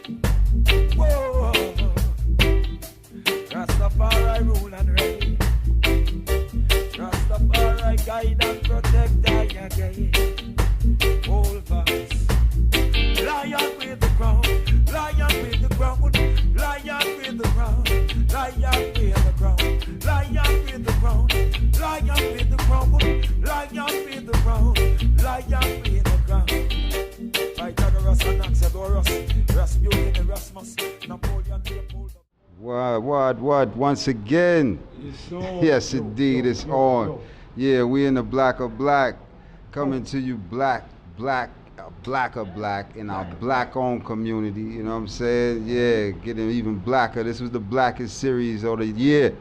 Whoa, Rastafari rule and reign. Rastafari guide and protect I again. Hold fast. Lion with the crown, lion with the crown, lion with the crown, lion with the crown, lion with the crown, lion with the crown, lion with the crown, lion with the crown. Pythagoras and Anaxagoras, Rasputin and Erasmus, Napoleon, Leopold. What? Once again. Yes, indeed, it's on. Yeah, we in the Black of Black, coming to you black in our black-owned community, you know what I'm saying? Yeah, getting even blacker. This was the blackest series of the year,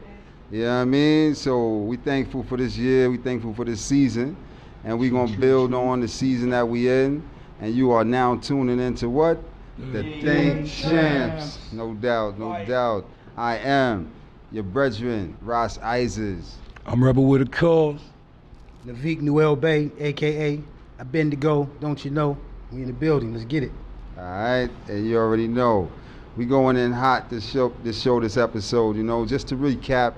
you know what I mean? So we thankful for this year, we thankful for this season, and we gonna build on the season that we in, and you are now tuning into what? The Think Champs. No doubt, no doubt. I am your brethren, Ross Izes. I'm Rebel Witacause. Naveek Newell Bay, a.k.a. I been to go, don't you know? We in the building, let's get it. All right, and you already know. We going in hot to show this episode, you know, just to recap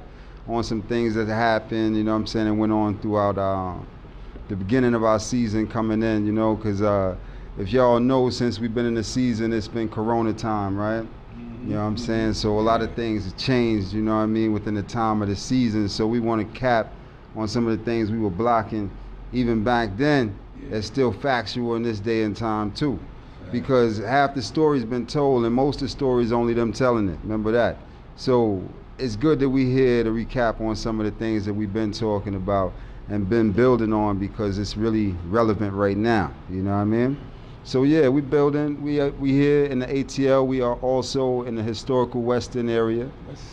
on some things that happened, you know what I'm saying, and went on throughout the beginning of our season coming in, you know, because if y'all know, since we've been in the season, it's been Corona time, right? You know what I'm saying? So a lot of things have changed, you know what I mean, within the time of the season. So we want to cap on some of the things we were blocking even back then. That's still factual in this day and time too. Because half the story's been told and most of the stories only them telling it. Remember that. So it's good that we here to recap on some of the things that we've been talking about and been building on, because it's really relevant right now. You know what I mean? So yeah, we building. We here in the ATL. We are also in the historical Western area.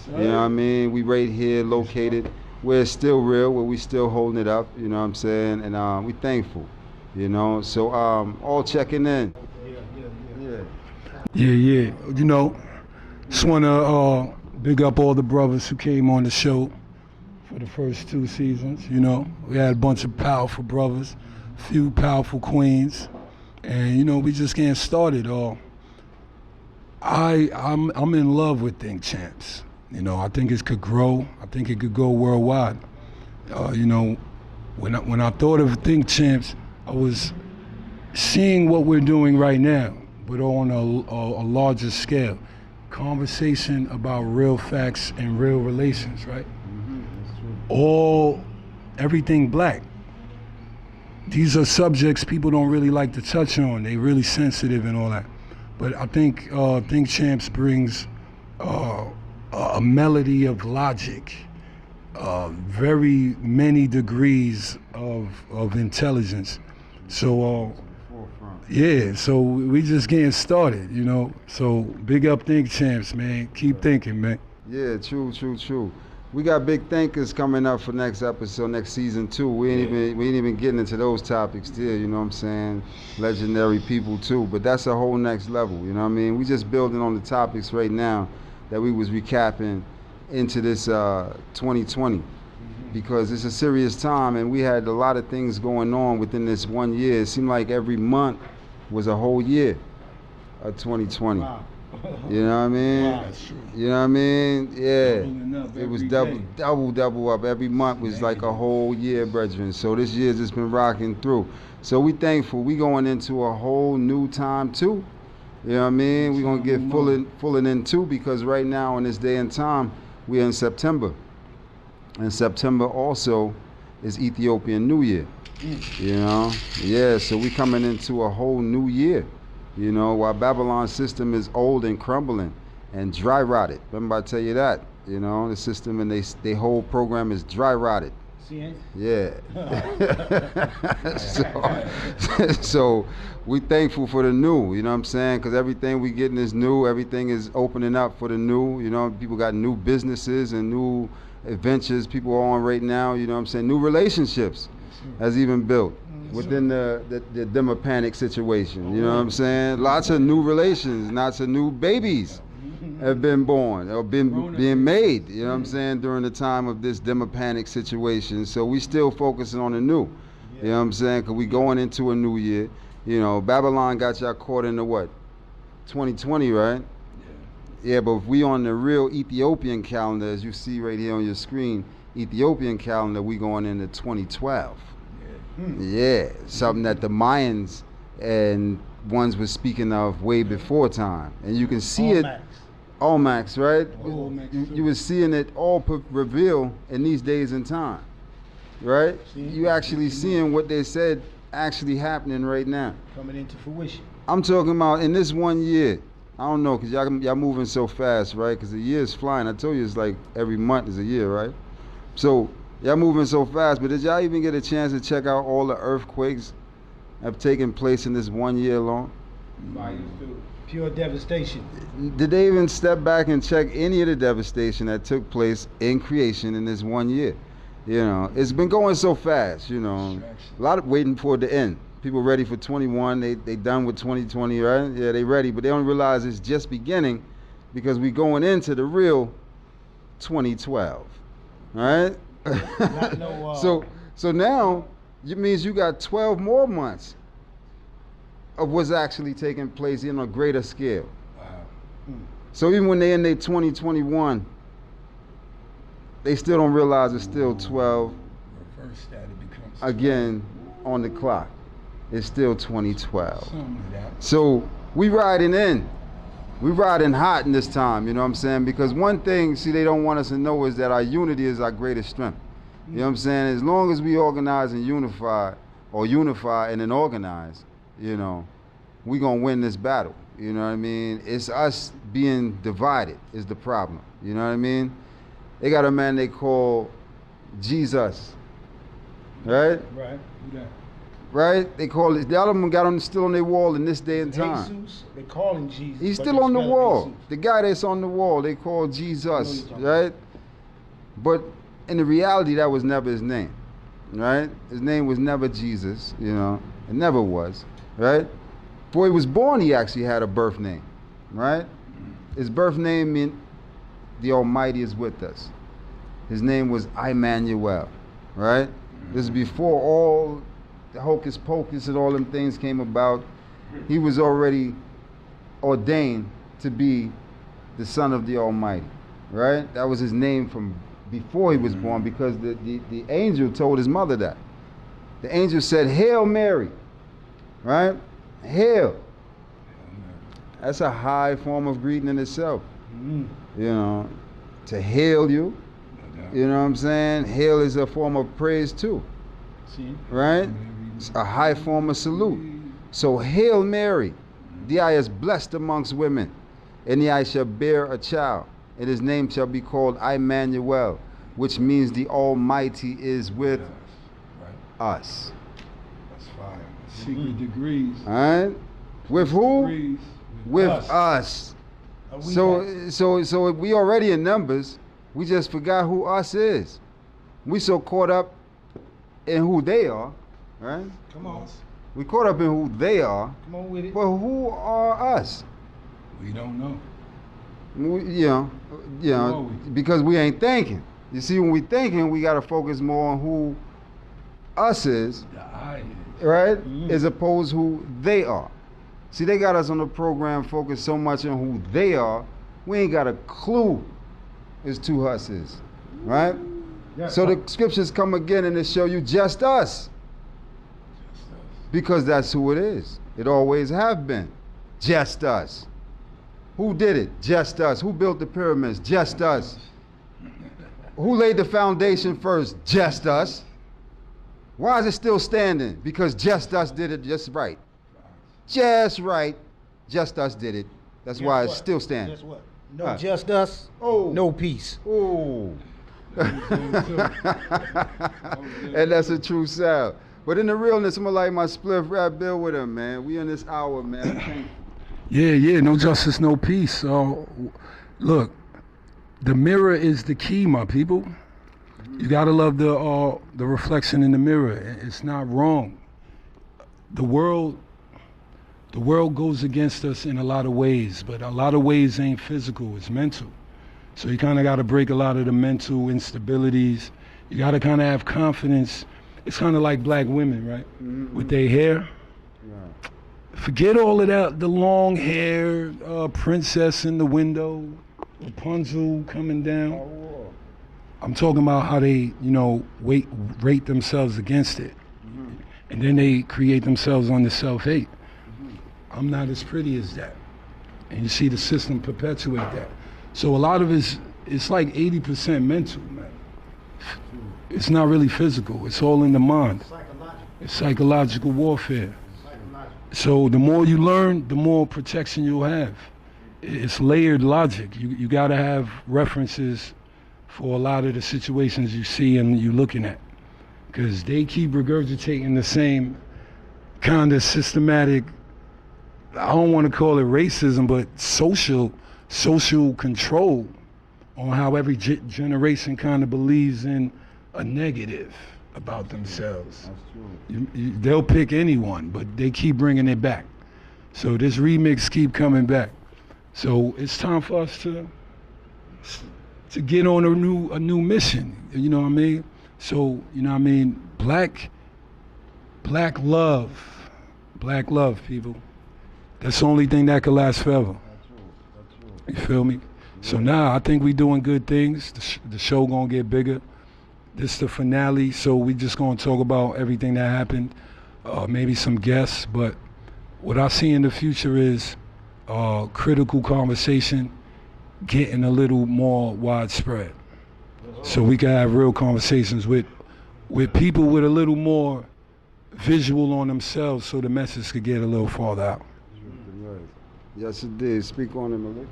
You know what I mean? We right here located where it's still real, where we still holding it up. You know what I'm saying? And we thankful. You know, so all checking in. Yeah. You know, just wanna big up all the brothers who came on the show for the first 2 seasons. You know, we had a bunch of powerful brothers, a few powerful queens. And you know, we just getting started. I'm in love with Think Champs. You know, I think it could grow. I think it could go worldwide. You know, when I thought of Think Champs, I was seeing what we're doing right now, but on a larger scale. Conversation about real facts and real relations, right? Everything black. These are subjects people don't really like to touch on. They're really sensitive and all that. But I think Think Champs brings a melody of logic, very many degrees of intelligence. So so we just getting started, you know. So big up Think Champs, man. Keep thinking, man. Yeah, true. We got big thinkers coming up for next episode, next season too. We ain't even getting into those topics still, you know what I'm saying? Legendary people too, but that's a whole next level, you know what I mean? We just building on the topics right now that we was recapping into this 2020, because it's a serious time and we had a lot of things going on within this 1 year. It seemed like every month was a whole year of 2020. Wow. You know what I mean? Wow, that's true. You know what I mean? Yeah. It was day. double up. Every month was like a whole year, brethren. So this year's just been rocking through. So we thankful. We going into a whole new time too. You know what I mean? We're going to get full in too, because right now in this day and time, we're in September. And September also is Ethiopian New Year. You know? Yeah, so we coming into a whole new year. You know, while Babylon's system is old and crumbling and dry rotted. Remember I tell you that, you know, the system and they whole program is dry rotted. Yeah. so we thankful for the new, you know what I'm saying? Because everything we getting is new. Everything is opening up for the new. You know, people got new businesses and new adventures people are on right now. You know what I'm saying? New relationships has even built within the demopanic situation. You know what I'm saying? Lots of new relations, lots of new babies have been born or being made, you know what I'm saying, during the time of this demopanic situation. So we still focusing on the new, you know what I'm saying, because we going into a new year. You know, Babylon got y'all caught in the what? 2020, right? Yeah, but if we on the real Ethiopian calendar, as you see right here on your screen, Ethiopian calendar, we going into 2012. Yeah, something that the Mayans and ones were speaking of way before time. And you can see it, Olmecs, right? You were seeing it all reveal in these days and time, right? You actually seeing what they said actually happening right now. Coming into fruition. I'm talking about in this 1 year. I don't know, because y'all moving so fast, right? Because the year is flying. I told you it's like every month is a year, right? So y'all moving so fast, but did y'all even get a chance to check out all the earthquakes that have taken place in this 1 year long? Pure devastation. Did they even step back and check any of the devastation that took place in creation in this 1 year? You know, it's been going so fast, you know. A lot of waiting for it to end. People ready for 21, they done with 2020, right? Yeah, they ready, but they don't realize it's just beginning because we going into the real 2012, right? So now it means you got 12 more months of what's actually taking place in a greater scale. Wow. So even when they in their 2021, they still don't realize it's still 12 again on the clock. It's still 2012. So we riding in. We riding hot in this time, you know what I'm saying? Because one thing, see, they don't want us to know is that our unity is our greatest strength. You know what I'm saying? As long as we organize and unify, or unify and then organize, you know, we gonna win this battle. You know what I mean? It's us being divided is the problem. You know what I mean? They got a man they call Jesus, right? Right. Who that? Right? They call it. The other one got on still on their wall in this day and time. Jesus, they call him Jesus. He's still on the wall. The guy that's on the wall, they call Jesus, right? But in the reality, that was never his name, right? His name was never Jesus, you know. It never was, right? Before he was born, he actually had a birth name, right? His birth name meant the Almighty is with us. His name was Immanuel, right? This is before all the hocus pocus and all them things came about. He was already ordained to be the Son of the Almighty, right? That was his name from before he was born, because the angel told his mother that. The angel said, "Hail Mary," right? Hail. That's a high form of greeting in itself. You know, to hail you. You know what I'm saying? Hail is a form of praise too, right? It's a high form of salute. So, Hail Mary, thou art blessed amongst women, and thou shall bear a child, and his name shall be called Immanuel, which means the Almighty is with us. That's fire. Secret degrees. All right? With who? Degrees. With us. So we already in numbers. We just forgot who us is. We so caught up in who they are, right? Come on. We caught up in who they are. Come on with it. But who are us? We don't know. You know, because we ain't thinking. You see, when we thinking, we got to focus more on who us is, The I is. right? As opposed to who they are. See, they got us on the program focused so much on who they are, we ain't got a clue as to who us is, right? Yeah. So the scriptures come again and they show you just us, because that's who it is. It always have been. Just us. Who did it? Just us. Who built the pyramids? Just us. Who laid the foundation first? Just us. Why is it still standing? Because just us did it just right. Just right. Just us did it. That's why it's still standing. Guess what? No just us, no peace. Oh. And that's a true sound. But in the realness, I'm gonna like my spliff rap bill with him, man. We in this hour, man. Yeah, no justice, no peace. So, look, the mirror is the key, my people. You gotta love the reflection in the mirror. It's not wrong. The world goes against us in a lot of ways, but a lot of ways ain't physical, it's mental. So you kind of got to break a lot of the mental instabilities. You got to kind of have confidence. It's kind of like black women, right? With their hair. Forget all of that, the long hair, princess in the window, Rapunzel coming down. I'm talking about how they, rate themselves against it. And then they create themselves on the self-hate. I'm not as pretty as that. And you see the system perpetuate that. So a lot of it's like 80% mental, man. It's not really physical. It's all in the mind. It's psychological warfare. So the more you learn, the more protection you'll have. It's layered logic. You got to have references for a lot of the situations you see and you're looking at. Because they keep regurgitating the same kind of systematic, I don't want to call it racism, but social control on how every generation kind of believes in a negative about themselves. That's true. They'll pick anyone, but they keep bringing it back. So this remix keep coming back. So it's time for us to get on a new mission. You know what I mean? So black love, people. That's the only thing that could last forever. That's true. You feel me? So now I think we doing good things. The show gonna get bigger. This is the finale, so we just gonna talk about everything that happened, maybe some guests, but what I see in the future is critical conversation getting a little more widespread. So we can have real conversations with people with a little more visual on themselves so the message could get a little farther out. Yes, it did. Speak on it, Malik.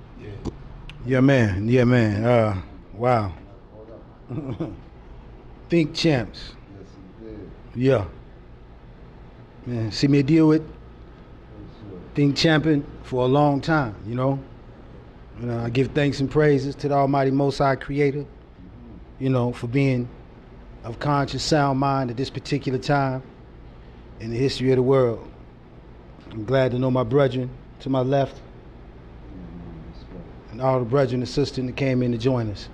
Yeah, man. Wow. Think Champs. Yes, it did. Yeah. Man, see me deal with Think Champion for a long time, I give thanks and praises to the Almighty Most High Creator, for being of conscious, sound mind at this particular time in the history of the world. I'm glad to know my brethren to my left and all the brethren and sisters that came in to join us.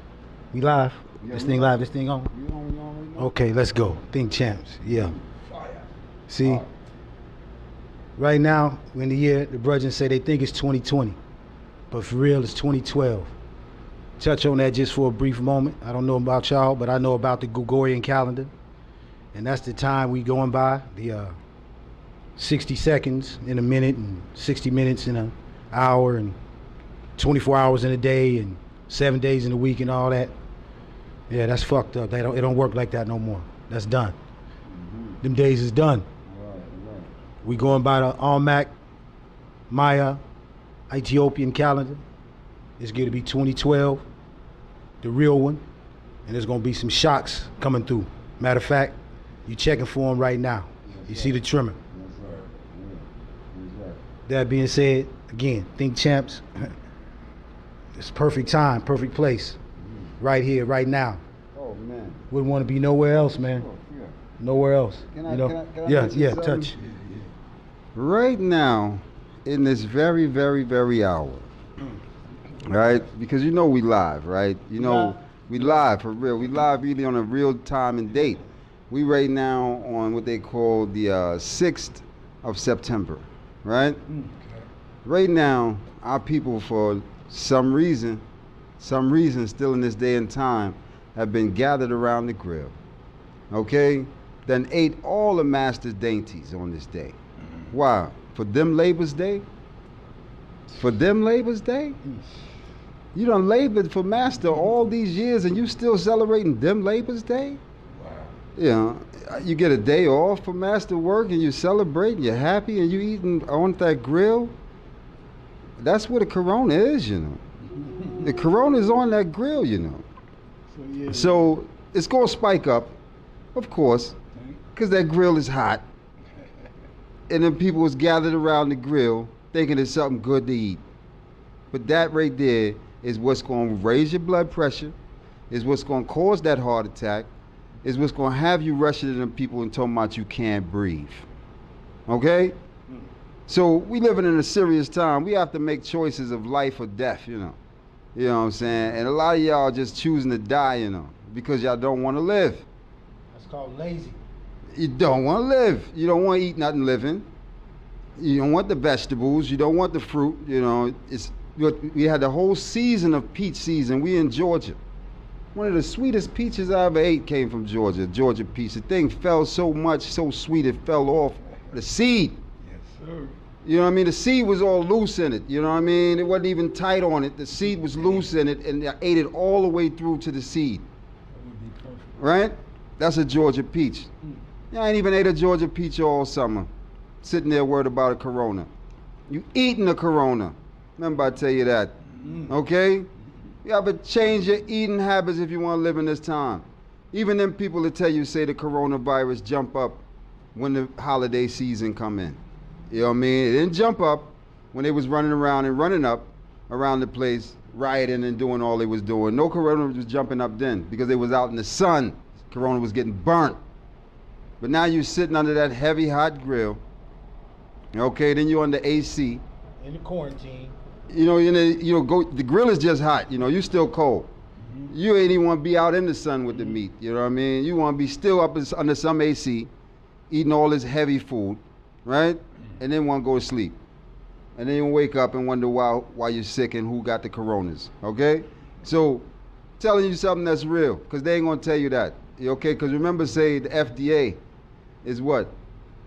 We live? Yeah, This thing live? This thing on? Okay, let's go. Think Champs. Yeah. See, right now, we're in the year, the brethren say they think it's 2020, but for real, it's 2012. Touch on that just for a brief moment. I don't know about y'all, but I know about the Gregorian calendar, and that's the time we going by, the 60 seconds in a minute and 60 minutes in an hour and 24 hours in a day and 7 days in a week and all that. Yeah, that's fucked up. It don't work like that no more. That's done. Them days is done. Right. We going by the Almac Maya Ethiopian calendar. It's going to be 2012, the real one, and there's going to be some shocks coming through. Matter of fact, you checking for them right now. You see the trimmer. That being said, again, Think Champs. It's perfect time, perfect place. Right here, right now. Oh, man. Wouldn't want to be nowhere else, man. Yeah. Nowhere else. Can I Yeah, mention something? touch. Right now, in this very, very, very hour, right? Because we live, right? We live for real. We live really on a real time and date. We right now on what they call the 6th of September, right? Right now, our people, for some reason still in this day and time, have been gathered around the grill, okay? Then ate all the master's dainties on this day. Why? For them Labor's Day? For them Labor's Day? You done labored for master all these years and you still celebrating them Labor's Day? Wow. You get a day off for master work and you celebrate and you're happy and you eating on that grill. That's what a Corona is, The Corona is on that grill, So it's going to spike up, of course, because that grill is hot. And then people was gathered around the grill thinking it's something good to eat. But that right there is what's going to raise your blood pressure, is what's going to cause that heart attack, is what's going to have you rushing to them people and talking about you can't breathe. Okay? So we living in a serious time. We have to make choices of life or death, You know what I'm saying? And a lot of y'all just choosing to die, because y'all don't want to live. That's called lazy. You don't want to live. You don't want to eat nothing living. You don't want the vegetables. You don't want the fruit. You know, we had the whole season of peach season. We in Georgia. One of the sweetest peaches I ever ate came from Georgia. Georgia peach. The thing fell so much, so sweet, it fell off the seed. Yes, sir. You know what I mean? The seed was all loose in it. You know what I mean? It wasn't even tight on it. The seed was loose in it, and I ate it all the way through to the seed. That would be perfect. Right? That's a Georgia peach. I ain't even ate a Georgia peach all summer. Sitting there worried about a Corona. You eating a Corona. Remember I tell you that. Okay? You have to change your eating habits if you want to live in this time. Even them people that tell you, say the coronavirus jump up when the holiday season come in. You know what I mean? It didn't jump up when they was running around and running up around the place, rioting and doing all they was doing. No corona was jumping up then because they was out in the sun. Corona was getting burnt. But now you're sitting under that heavy hot grill. Okay, then you're under AC. In the quarantine. You know, the grill is just hot. You know, you still cold. You ain't even want to be out in the sun with the meat. You know what I mean? You want to be still up under some AC, eating all this heavy food, right? And then want to go to sleep. And then you wake up and wonder why you're sick and who got the coronas, okay? So, telling you something that's real, because they ain't going to tell you that, okay? Because remember, say the FDA is what?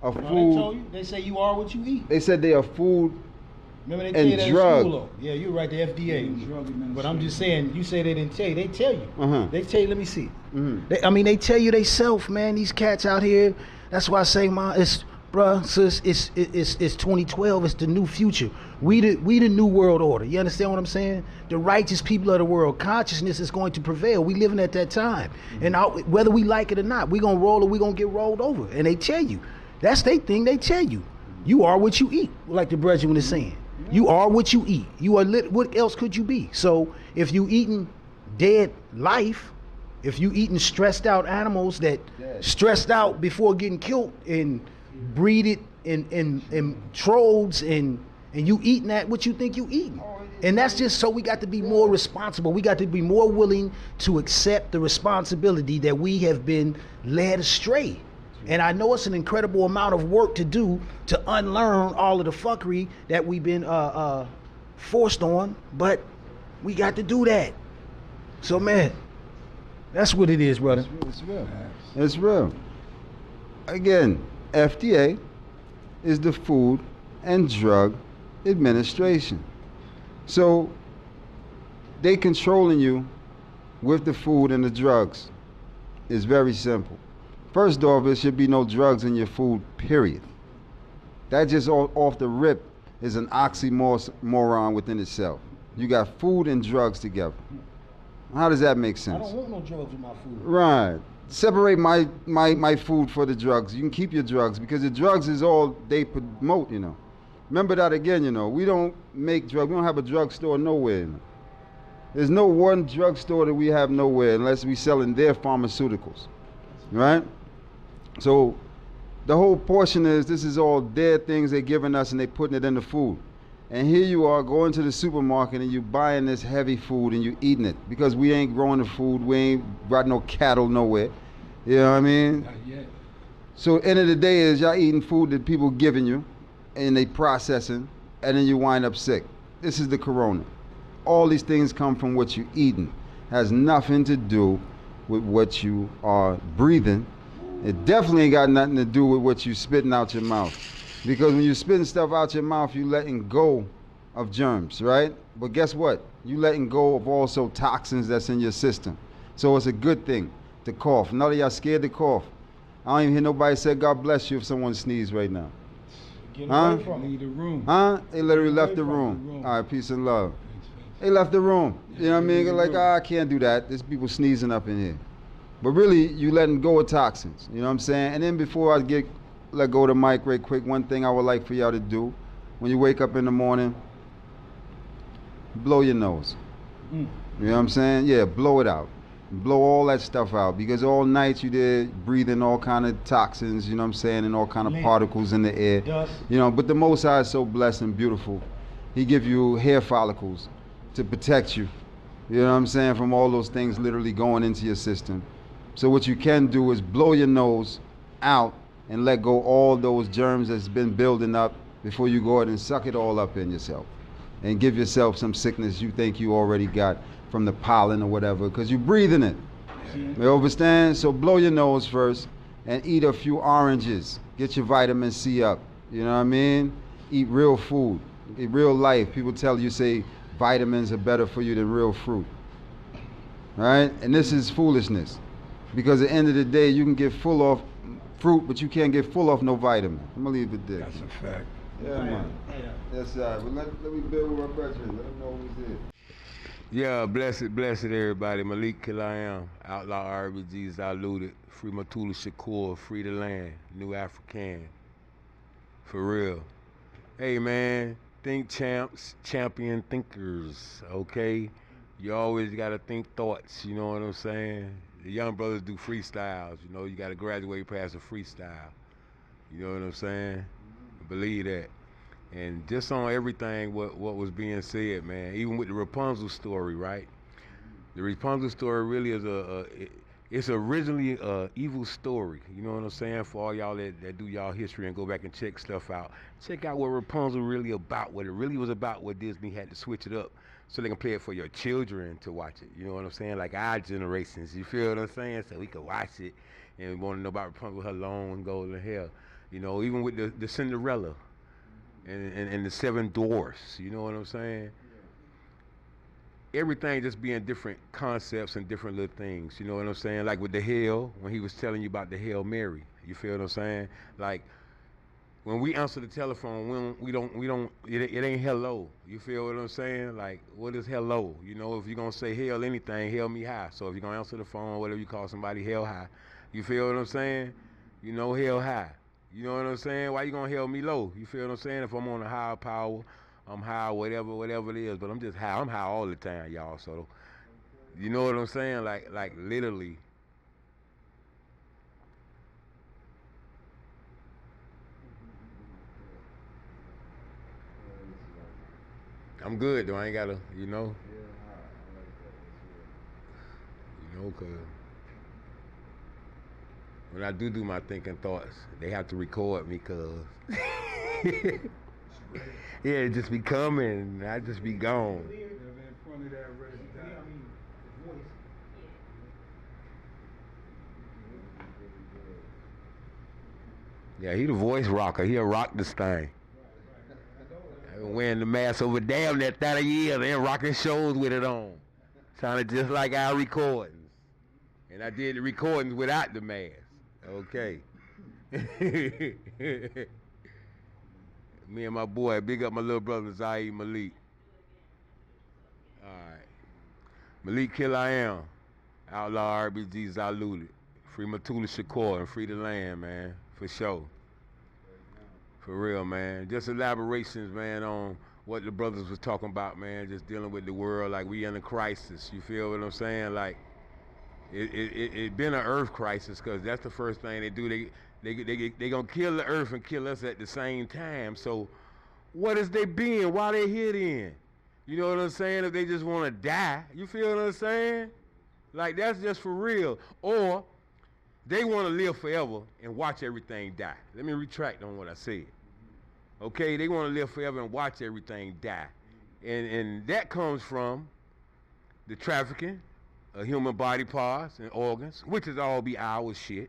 A food. They told you, they say you are what you eat. They said they are food. Remember they and tell you that in drug. school, though. Yeah, you're right, the FDA. But I'm just saying, you say they didn't tell you. They tell you. They tell you, let me see. They tell you they self, man. These cats out here. That's why I say, bruh, sis, it's 2012. It's the new future. We the new world order. You understand what I'm saying? The righteous people of the world. Consciousness is going to prevail. We living at that time. And whether we like it or not, we gonna roll or we gonna get rolled over. And they tell you. That's their thing. They tell you. You are what you eat. Like the brethren was saying. You are what you eat. You are what else could you be? So if you eating dead life, if you eating stressed out animals that stressed out before getting killed and breeded in trolls and you eating that, what you think you eating? And that's just so we got to be more responsible. We got to be more willing to accept the responsibility that we have been led astray. And I know it's an incredible amount of work to do to unlearn all of the fuckery that we've been forced on, but we got to do that. So, man, that's what it is, brother. It's real. It's real. Again, FDA is the Food and Drug Administration. So, they controlling you with the food and the drugs. It's very simple. First off, there should be no drugs in your food, period. That just off the rip is an oxymoron within itself. You got food and drugs together. How does that make sense? I don't want no drugs with my food. Right. Separate my food for the drugs. You can keep your drugs because the drugs is all they promote, you know. Remember that again, you know. We don't make drugs. We don't have a drugstore nowhere, you know. There's no one drugstore that we have nowhere unless we selling their pharmaceuticals, right? So the whole portion is this is all their things they're giving us and they putting it in the food. And here you are going to the supermarket and you buying this heavy food and you eating it because we ain't growing the food. We ain't brought no cattle nowhere. You know what I mean? Not yet. So end of the day is y'all eating food that people giving you and they processing and then you wind up sick. This is the corona. All these things come from what you eating. Has nothing to do with what you are breathing. It definitely ain't got nothing to do with what you spitting out your mouth. Because when you're spitting stuff out your mouth, you letting go of germs, right? But guess what? You letting go of also toxins that's in your system. So it's a good thing to cough. None of y'all scared to cough. I don't even hear nobody say God bless you if someone sneezes right now. Get away from Leave the room. They literally left the room. All right, peace and love. They left the room. You know what I mean? Like, I can't do that. There's people sneezing up in here. But really, you letting go of toxins. You know what I'm saying? And then before I let go of the mic right quick, one thing I would like for y'all to do, when you wake up in the morning, blow your nose. You know what I'm saying? Yeah, blow it out. Blow all that stuff out. Because all night you did breathing all kind of toxins, you know what I'm saying, and all kind of particles in the air. Dust. You know, but the Most High is so blessed and beautiful. He give you hair follicles to protect you. You know what I'm saying? From all those things literally going into your system. So what you can do is blow your nose out and let go all those germs that's been building up before you go ahead and suck it all up in yourself and give yourself some sickness you think you already got from the pollen or whatever, because you're breathing it. You understand? So blow your nose first and eat a few oranges. Get your vitamin C up. You know what I mean? Eat real food. Eat real life. People tell you, say, vitamins are better for you than real fruit. Right? And this is foolishness. Because at the end of the day, you can get full off fruit, but you can't get full off no vitamin. I'm going to leave it there. That's a fact. Yeah, man. That's right. But let me build with my brethren. Let them know who's there. Yeah, blessed everybody. Malik, Killiam, Outlaw RBGs, Diluted, Free Matula Shakur, Free the Land, New African. For real. Hey, man, think champs, champion thinkers, okay? You always got to think thoughts, you know what I'm saying? The young brothers do freestyles, you know, you got to graduate past a freestyle. You know what I'm saying? Believe that. And just on everything what was being said, man, even with the Rapunzel story, right? The Rapunzel story really is it's originally a evil story, you know what I'm saying? For all y'all that do y'all history and go back and check stuff out. Check out what Rapunzel really about, what it really was about, what Disney had to switch it up so they can play it for your children to watch it, you know what I'm saying? Like our generations, you feel what I'm saying? So we could watch it and we want to know about Rapunzel, her long golden hair. You know, even with the Cinderella and the Seven Dwarfs, you know what I'm saying? Everything just being different concepts and different little things, you know what I'm saying? Like with the Hail, when he was telling you about the Hail Mary, you feel what I'm saying? Like when we answer the telephone, it ain't hello, you feel what I'm saying? Like what is hello? You know, if you're gonna say hail anything, hail me high. So if you're gonna answer the phone, whatever you call somebody, hail high, you feel what I'm saying? You know, hail high. You know what I'm saying? Why you gonna hail me low? You feel what I'm saying? If I'm on a higher power, I'm high, whatever it is. But I'm just high. I'm high all the time, y'all. So, you know what I'm saying? Like literally. I'm good though. I ain't gotta, you know. You know, cause when I do my thinking thoughts, they have to record me, cause yeah, it just be coming, I just be gone. Yeah, he the voice rocker. He'll rock this thing. I've been wearing the mask over damn that 30 years and rocking shows with it on. Sounded just like our recordings. And I did the recordings without the mask. Okay. Me and my boy, big up my little brother Zaid Malik. Alright. Malik Killiam, Outlaw RBGs Diluted. Free Matula Shakur and free the land, man. For sure. For real, man. Just elaborations, man, on what the brothers was talking about, man. Just dealing with the world like we in a crisis. You feel what I'm saying? Like, it been an earth crisis, because that's the first thing they do. They gonna kill the earth and kill us at the same time. So what is they being? Why they here then? You know what I'm saying? If they just want to die, you feel what I'm saying? Like, that's just for real. Or they want to live forever and watch everything die. Let me retract on what I said. Okay, they want to live forever and watch everything die. And that comes from the trafficking of human body parts and organs, which is all be our shit.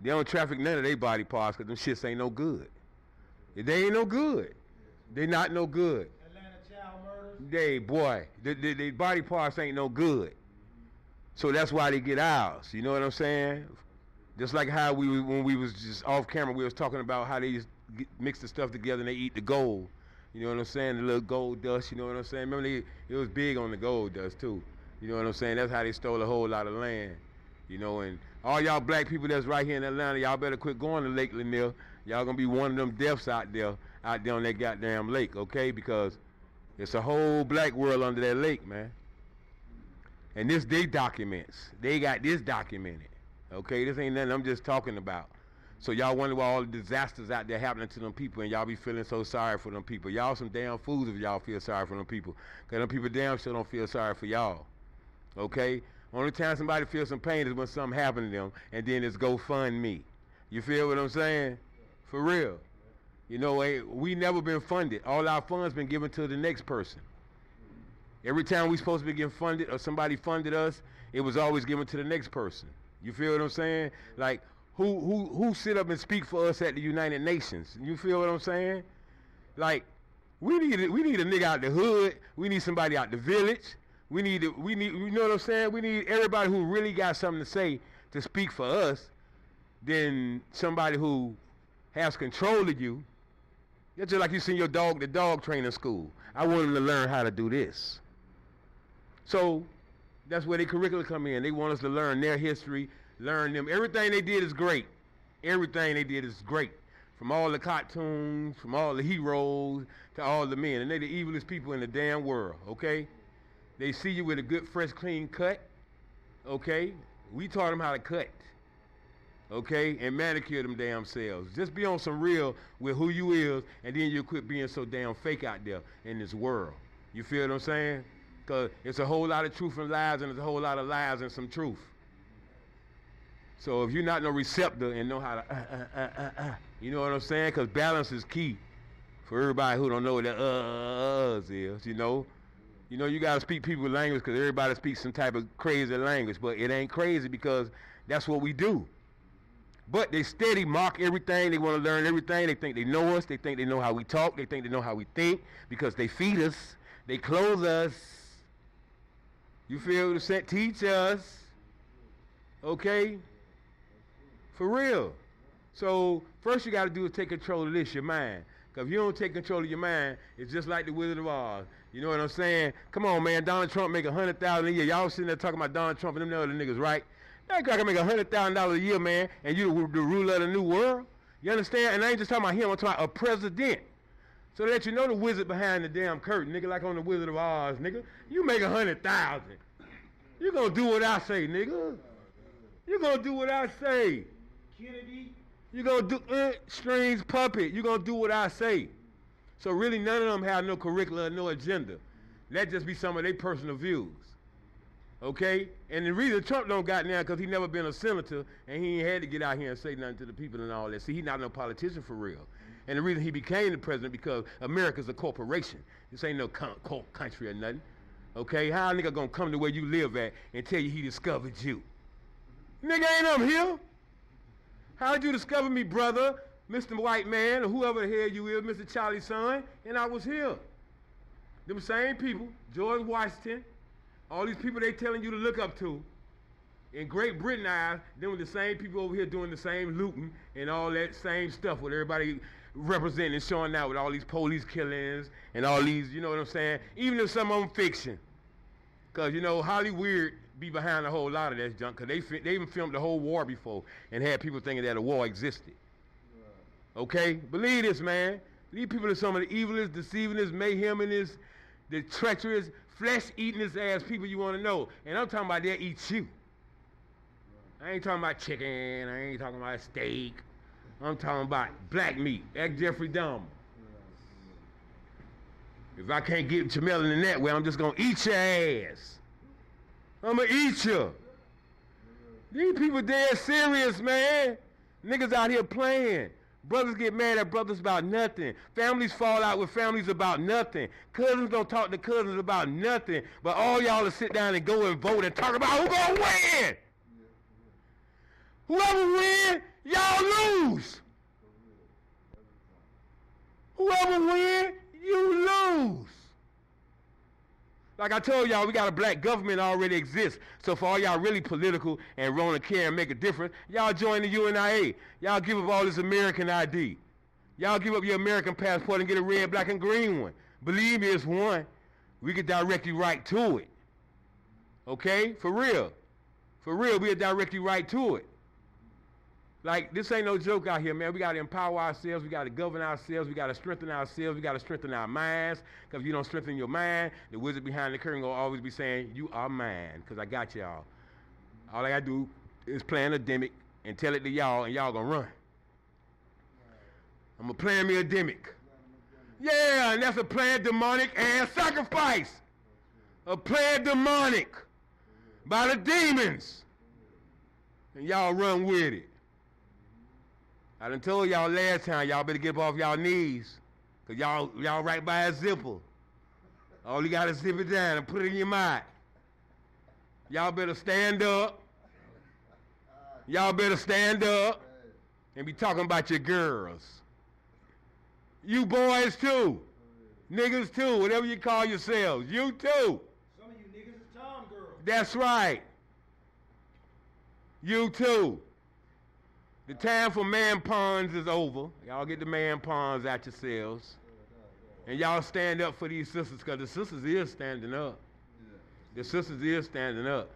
They don't traffic none of their body parts because them shits ain't no good. They ain't no good. They not no good. Atlanta child murders. They, boy, the body parts ain't no good. So that's why they get ours. You know what I'm saying? Just like how when we was just off camera, we was talking about how they just mix the stuff together and they eat the gold. You know what I'm saying? The little gold dust, you know what I'm saying? Remember, it was big on the gold dust too. You know what I'm saying? That's how they stole a whole lot of land. You know, and all y'all black people that's right here in Atlanta, y'all better quit going to Lake Lanier. Y'all gonna be one of them deaths out there on that goddamn lake, okay? Because it's a whole black world under that lake, man. And this, they documents. They got this documented, okay? This ain't nothing I'm just talking about. So y'all wonder why all the disasters out there happening to them people and y'all be feeling so sorry for them people. Y'all some damn fools if y'all feel sorry for them people. Because them people damn sure don't feel sorry for y'all, okay? Only time somebody feels some pain is when something happened to them, and then it's GoFundMe. You feel what I'm saying? For real. You know, we never been funded. All our funds been given to the next person. Every time we supposed to be getting funded or somebody funded us, it was always given to the next person. You feel what I'm saying? Like, who sit up and speak for us at the United Nations? You feel what I'm saying? Like, we need a nigga out the hood. We need somebody out the village. We need, you know what I'm saying? We need everybody who really got something to say to speak for us than somebody who has control of you. It's just like you send your dog to dog training school. I want him to learn how to do this. So that's where their curriculum come in. They want us to learn their history, learn them. Everything they did is great. Everything they did is great. From all the cartoons, from all the heroes, to all the men. And they're the evilest people in the damn world, okay? They see you with a good, fresh, clean cut, okay? We taught them how to cut, okay? And manicure them damn selves. Just be on some real with who you is, and then you'll quit being so damn fake out there in this world. You feel what I'm saying? Because it's a whole lot of truth and lies, and there's a whole lot of lies and some truth. So if you're not no receptor and know how to, you know what I'm saying? Because balance is key for everybody who don't know what that is, you know? You know, you got to speak people's language because everybody speaks some type of crazy language, but it ain't crazy because that's what we do. But they steady mock everything. They want to learn everything. They think they know us. They think they know how we talk. They think they know how we think because they feed us. They clothe us. You feel what I'm saying? Teach us. Okay? For real. So first you got to do is take control of this, your mind. Because if you don't take control of your mind, it's just like the Wizard of Oz. You know what I'm saying? Come on, man. Donald Trump make $100,000 a year. Y'all sitting there talking about Donald Trump and them other niggas, right? That guy can make $100,000 a year, man, and you the ruler of the new world. You understand? And I ain't just talking about him. I'm talking about a president. So that you know the wizard behind the damn curtain, nigga, like on the Wizard of Oz, nigga. You make $100,000. You gonna do what I say, nigga. You gonna do what I say. Kennedy. You gonna do strings puppet. You gonna do what I say. So really none of them have no curriculum, no agenda. That just be some of their personal views. Okay? And the reason Trump don't got now because he never been a senator and he ain't had to get out here and say nothing to the people and all that. See, he not no politician for real. And the reason he became the president because America's a corporation. This ain't no country or nothing. Okay? How a nigga gonna come to where you live at and tell you he discovered you? Nigga ain't up here. How did you discover me, brother, Mr. White Man, or whoever the hell you is, Mr. Charlie's son? And I was here. Them same people, George Washington, all these people they telling you to look up to. In Great Britain, them were the same people over here doing the same looting and all that same stuff with everybody representing and showing out with all these police killings and all these, you know what I'm saying? Even if some of them fiction. Because, you know, Hollywood be behind a whole lot of that junk because they even filmed the whole war before and had people thinking that a war existed. Okay? Believe this, man. These people are some of the evilest, deceivingest, mayhemingest, the treacherous, flesh-eatingest ass people you want to know. And I'm talking about they'll eat you. I ain't talking about chicken. I ain't talking about steak. I'm talking about black meat. Act Jeffrey Dahmer. If I can't get Jamel in that way, I'm just going to eat your ass. I'm going to eat you. These people dead serious, man. Niggas out here playing. Brothers get mad at brothers about nothing. Families fall out with families about nothing. Cousins don't talk to cousins about nothing. But all y'all will sit down and go and vote and talk about who gonna win. Whoever win, y'all lose. Whoever win, you lose. Like I told y'all, we got a black government already exists. So for all y'all really political and want to care and make a difference, y'all join the UNIA. Y'all give up all this American ID. Y'all give up your American passport and get a red, black, and green one. Believe me, it's one. We can direct you right to it. Okay? For real. For real, we'll direct you right to it. Like, this ain't no joke out here, man. We got to empower ourselves. We got to govern ourselves. We got to strengthen ourselves. We got to strengthen our minds. Because if you don't strengthen your mind, the wizard behind the curtain will always be saying, you are mine, because I got y'all. All I got to do is plan a demic and tell it to y'all, and y'all going to run. I'm going to plan me a demic. Yeah, and that's a planned demonic and sacrifice. A planned demonic by the demons. And y'all run with it. I done told y'all last time, y'all better get up off y'all knees. Cause y'all right by a zipper. All you gotta zip it down and put it in your mouth. Y'all better stand up. Y'all better stand up and be talking about your girls. You boys too. Niggas too, whatever you call yourselves. You too. Some of you niggas is Tom girls. That's right. You too. The time for man puns is over. Y'all get the man puns out yourselves. And y'all stand up for these sisters, because the sisters is standing up. The sisters is standing up.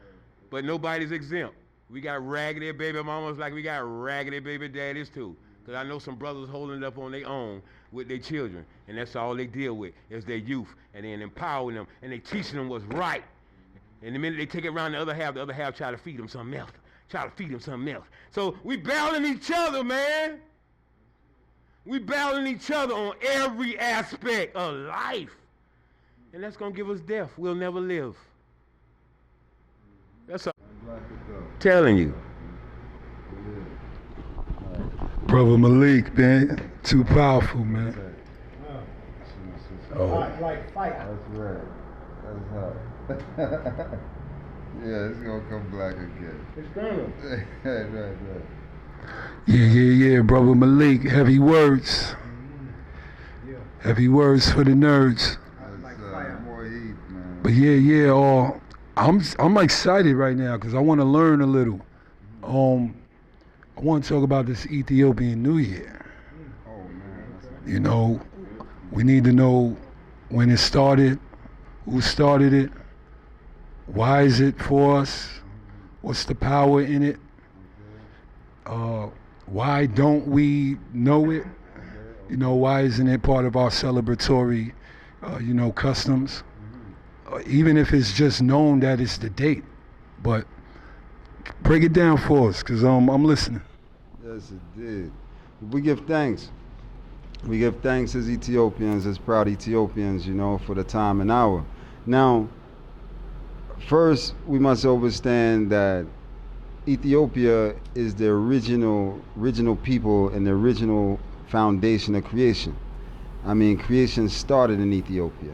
But nobody's exempt. We got raggedy baby mamas like we got raggedy baby daddies too. Because I know some brothers holding it up on their own with their children. And that's all they deal with is their youth. And then empowering them. And they teaching them what's right. And the minute they take it around the other half try to feed them something else. Try to feed them something else. So we battling each other, man. We battling each other on every aspect of life. And that's going to give us death. We'll never live. That's all I'm telling you. Brother Malik, man, too powerful, man. Oh. Like fire. That's right. That's hot. Yeah, it's gonna come black again. It's gonna. right. Yeah, brother Malik, heavy words. Yeah. Heavy words for the nerds. Like fire. More heat, man. But yeah, I'm excited right now because I want to learn a little. I want to talk about this Ethiopian New Year. Oh man. You know, we need to know when it started, who started it, why is it for us, what's the power in it, why don't we know it, you know, why isn't it part of our celebratory, customs, even if it's just known that it's the date, but break it down for us, because I'm listening. Yes, it did. We give thanks. We give thanks as Ethiopians, as proud Ethiopians, for the time and hour. Now, first, we must understand that Ethiopia is the original people and the original foundation of creation. I mean, creation started in Ethiopia.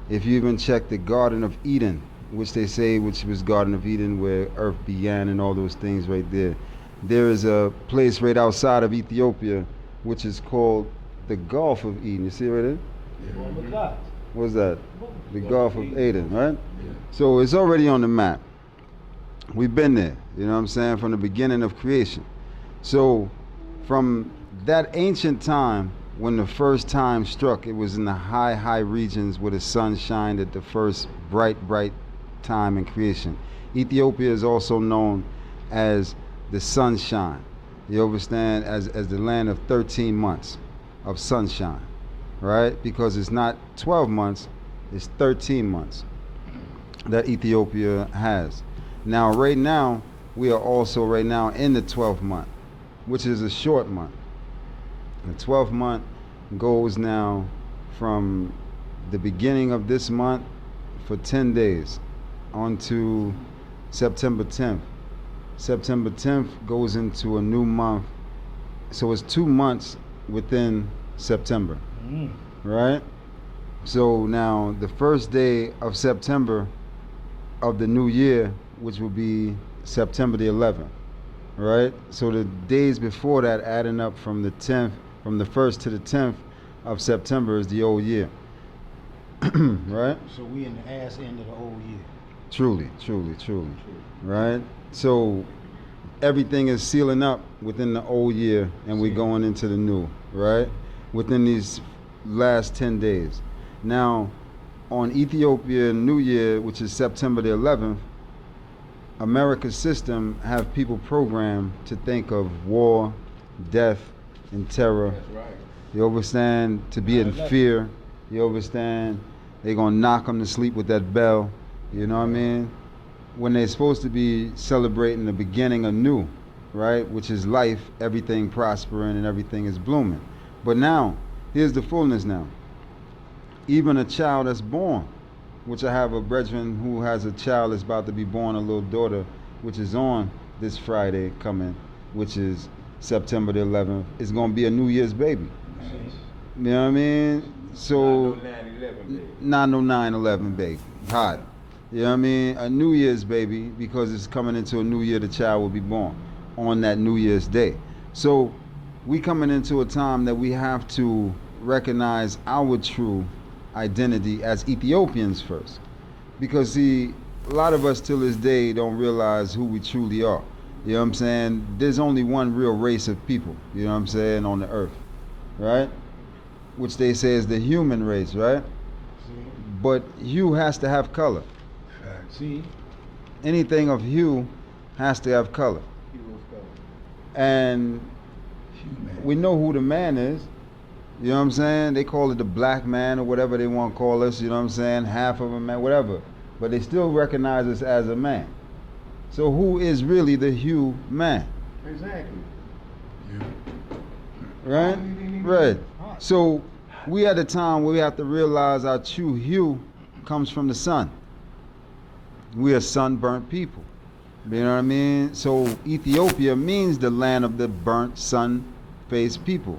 If you even check the Garden of Eden, which was Garden of Eden where earth began and all those things right there, there is a place right outside of Ethiopia which is called the Gulf of Eden. You see right there? What's that? The Gulf of Eden, right? Yeah. So it's already on the map. We've been there, you know what I'm saying, from the beginning of creation. So from that ancient time, when the first time struck, it was in the high regions where the sun shined at the first bright time in creation. Ethiopia is also known as the sunshine. You understand? As the land of 13 months of sunshine, right? Because it's not 12 months, it's 13 months that Ethiopia has. Now, right now, we are also right now in the 12th month, which is a short month. The 12th month goes now from the beginning of this month for 10 days on to September 10th. September 10th goes into a new month. So it's 2 months within September, right? So now the first day of September of the new year, which will be September the 11th, right? So the days before that, adding up from the 10th, from the 1st to the 10th of September is the old year, right? So we in the ass end of the old year. Truly, right? So everything is sealing up within the old year and we're going into the new, right? Within these last 10 days. Now, on Ethiopia New Year, which is September the 11th, America's system have people programmed to think of war, death, and terror. That's right. You understand? To be in fear. You understand? They're going to knock them to sleep with that bell. You know what I mean? When they're supposed to be celebrating the beginning anew, right? Which is life, everything prospering and everything is blooming. But now, here's the fullness now. Even a child that's born, which I have a brethren who has a child that's about to be born, a little daughter, which is on this Friday coming, which is September the 11th, it's gonna be a New Year's baby. You know what I mean? So, not no 9/11 baby. Hot. You know what I mean? A New Year's baby, because it's coming into a new year, the child will be born on that New Year's day. So, we coming into a time that we have to recognize our true identity as Ethiopians first. Because see, a lot of us till this day don't realize who we truly are. You know what I'm saying? There's only one real race of people, you know what I'm saying, on the earth, right? Which they say is the human race, right? But hue has to have color. See? Anything of hue has to have color. And we know who the man is. You know what I'm saying? They call it the black man or whatever they want to call us, you know what I'm saying? Half of a man, whatever. But they still recognize us as a man. So who is really the hue man? Exactly. Right? Right. So we at a time where we have to realize our true hue comes from the sun. We are sunburnt people. You know what I mean? So Ethiopia means the land of the burnt, sun-faced people.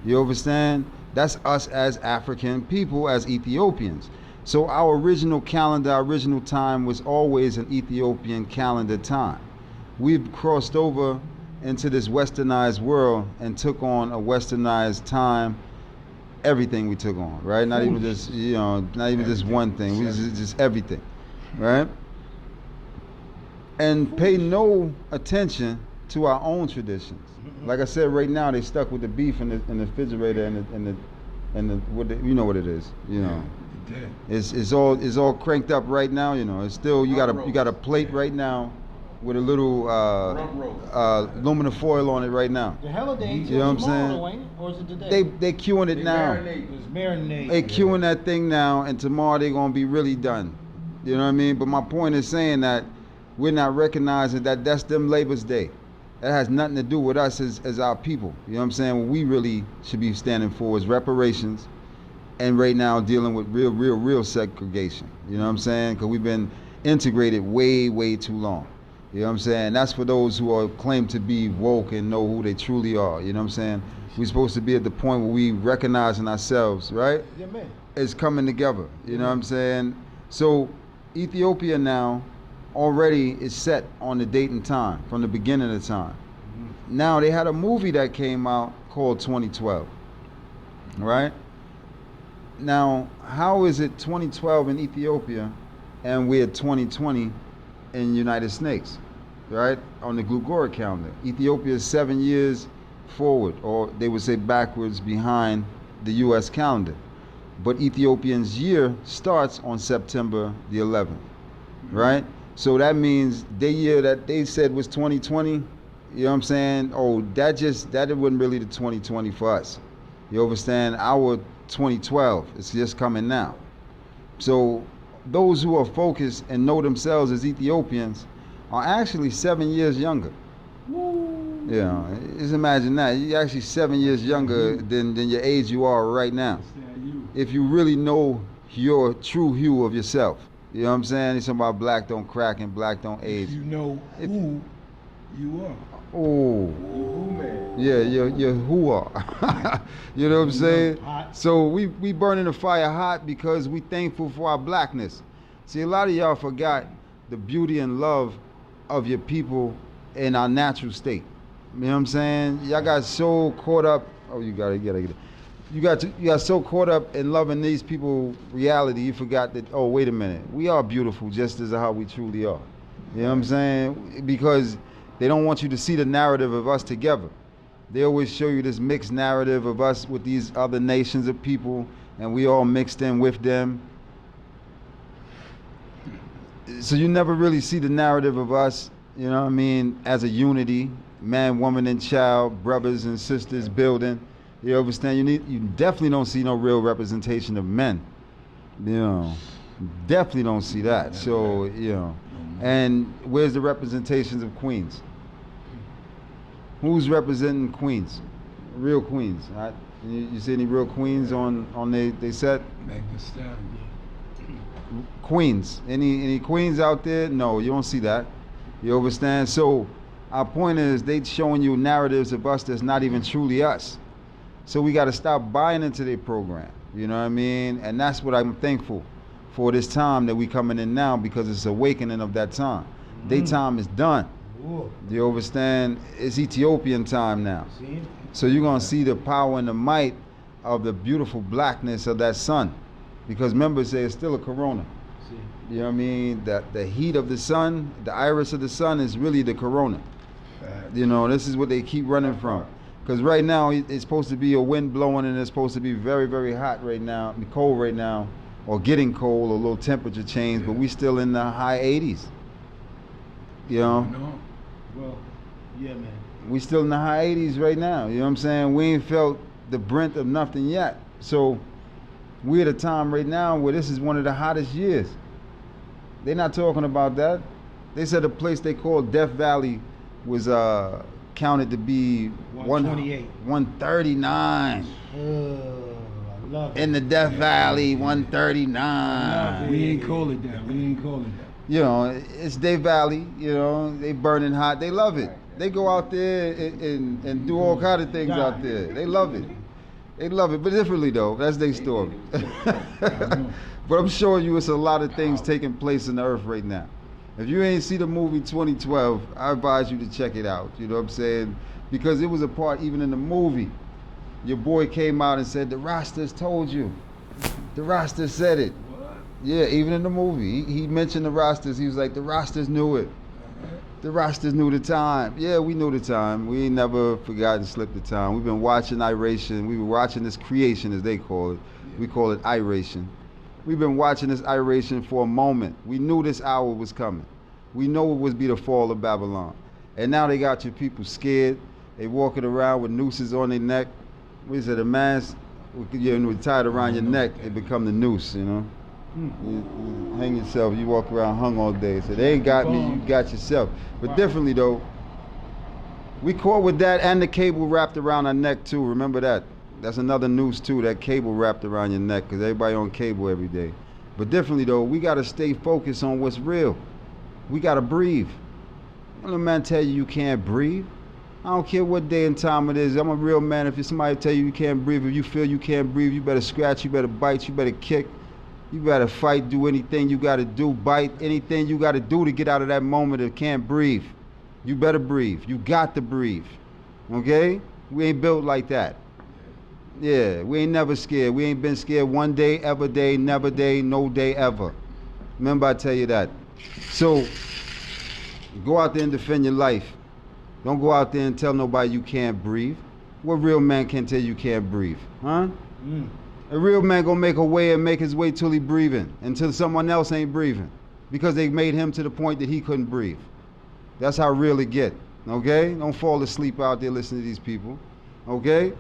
You understand? That's us as African people, as Ethiopians. So our original calendar, our original time was always an Ethiopian calendar time. We've crossed over into this westernized world and took on a westernized time. Everything we took on, right? Not even just, you know, not even just one thing. We just everything, right? And pay no attention to our own traditions. Like I said, right now they stuck with the beef in the refrigerator and the what you know what it is, you know. It's all cranked up right now, you know. It's still you got a plate right now with a little aluminum foil on it right now. The holiday ain't You know what I'm tomorrow, saying? or is it today? They queuing it now. It's marinade. They queuing that thing now, and tomorrow they're gonna be really done. You know what I mean? But my point is saying that we're not recognizing that that's them Labor's Day. That has nothing to do with us as our people. You know what I'm saying? What we really should be standing for is reparations, and right now dealing with real segregation. You know what I'm saying? Because we've been integrated way too long. You know what I'm saying? That's for those who are claim to be woke and know who they truly are. You know what I'm saying? We're supposed to be at the point where we recognizing ourselves, right? Yeah, man. It's coming together. You know what I'm saying? So Ethiopia now already is set on the date and time from the beginning of the time. Now they had a movie that came out called 2012, right? Now, how is it 2012 in Ethiopia and we're 2020 in United States, right? On the Gregorian calendar. Ethiopia is 7 years forward, or they would say backwards, behind the US calendar. But Ethiopians' year starts on September the 11th, right? So that means the year that they said was 2020, you know what I'm saying? Oh, that wasn't really the 2020 for us. You understand? Our 2012 is just coming now. So those who are focused and know themselves as Ethiopians are actually 7 years younger. Yeah, just imagine that. You're actually 7 years younger than your age you are right now. If you really know your true hue of yourself. You know what I'm saying? It's about black don't crack and black don't age. You know who you are. Oh, yeah, you're who are. You know what I'm saying? So we burning the fire hot because we thankful for our blackness. See, a lot of y'all forgot the beauty and love of your people in our natural state. You know what I'm saying? Y'all got so caught up. Oh, you got it. You got so caught up in loving these people reality, you forgot that, oh, wait a minute, we are beautiful just as how we truly are. You know what I'm saying? Because they don't want you to see the narrative of us together. They always show you this mixed narrative of us with these other nations of people, and we all mixed in with them. So you never really see the narrative of us, you know what I mean, as a unity, man, woman, and child, brothers and sisters building. You understand? You definitely don't see no real representation of men. You know, definitely don't see that. So, you know, and where's the representations of queens? Who's representing queens? Real queens. Right? You see any real queens on they set? Queens. Any queens out there? No, you don't see that. You understand? So Our point is they showing you narratives of us that's not even truly us. So we got to stop buying into their program. You know what I mean? And that's what I'm thankful for this time that we coming in now, because it's awakening of that time. Daytime is done. Ooh. Do you understand? It's Ethiopian time now. See? So you're going to see the power and the might of the beautiful blackness of that sun. Because members say it's still a corona. See? You know what I mean? That the heat of the sun, the iris of the sun is really the corona. You know, this is what they keep running from. Because right now it's supposed to be a wind blowing and it's supposed to be very, very hot right now, be cold right now, or getting cold, or a little temperature change, but we still in the high 80s. You know? No. Well, yeah, man. We still in the high 80s right now. You know what I'm saying? We ain't felt the brink of nothing yet. So we're at a time right now where this is one of the hottest years. They're not talking about that. They said a place they called Death Valley was counted to be 128. 139. I love it. In the Death Valley, 139. We ain't call it that. We ain't call it that. You know, it's their valley, you know, they burning hot. They love it. They go out there and do all kind of things out there. They love it. They love it, but differently though. That's their story. But I'm showing you it's a lot of things taking place in the earth right now. If you ain't see the movie 2012, I advise you to check it out. You know what I'm saying? Because it was a part, even in the movie, your boy came out and said, the Rastas told you. The Rastas said it. Yeah, even in the movie. He mentioned the Rastas. He was like, the Rastas knew it. The Rastas knew the time. Yeah, we knew the time. We ain't never forgotten, slipped the time. We've been watching iration. We were watching this creation, as they call it. We call it iration. We've been watching this iration for a moment. We knew this hour was coming. We know it would be the fall of Babylon. And now they got your people scared. They walking around with nooses on their neck. What is it, a mask? You know, tied around your neck, it become the noose, you know? You hang yourself, you walk around hung all day. So they ain't got me, you got yourself. But differently though, we caught with that and the cable wrapped around our neck too. Remember that? That's another noose too, that cable wrapped around your neck, because everybody on cable every day. But differently though, we gotta stay focused on what's real. We gotta breathe. Don't let a man tell you can't breathe. I don't care what day and time it is. I'm a real man. If somebody tell you can't breathe, if you feel you can't breathe, you better scratch, you better bite, you better kick. You gotta fight, do anything you gotta do, bite, anything you gotta do to get out of that moment of can't breathe. You better breathe. You got to breathe. Okay? We ain't built like that. Yeah, we ain't never scared. We ain't been scared one day, ever day, never day, no day ever. Remember I tell you that. So, go out there and defend your life. Don't go out there and tell nobody you can't breathe. What real man can tell you can't breathe? Huh? A real man gonna make a way and make his way till he breathing, until someone else ain't breathing, because they made him to the point that he couldn't breathe. That's how real it get. Okay? Don't fall asleep out there listening to these people. Okay?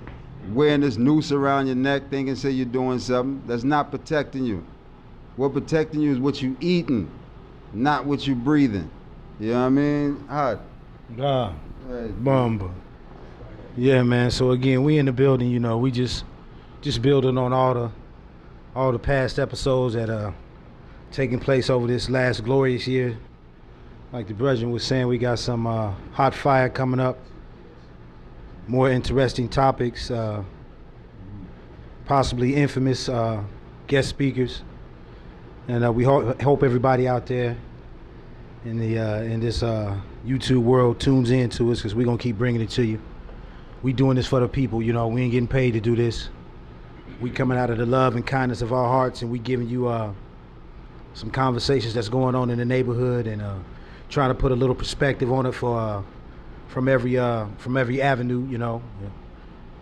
Wearing this noose around your neck, thinking say you're doing something. That's not protecting you. What protecting you is what you eating, not what you breathing. You know what I mean? Hot. Bumba. Yeah, man. So again, we in the building. You know, we just building on all the past episodes that taking place over this last glorious year. Like the brethren was saying, we got some hot fire coming up. More interesting topics. Possibly infamous guest speakers. And we hope everybody out there in this YouTube world tunes in to us, because we're going to keep bringing it to you. We doing this for the people, you know. We ain't getting paid to do this. We coming out of the love and kindness of our hearts, and we giving you some conversations that's going on in the neighborhood, and trying to put a little perspective on it from every avenue, you know.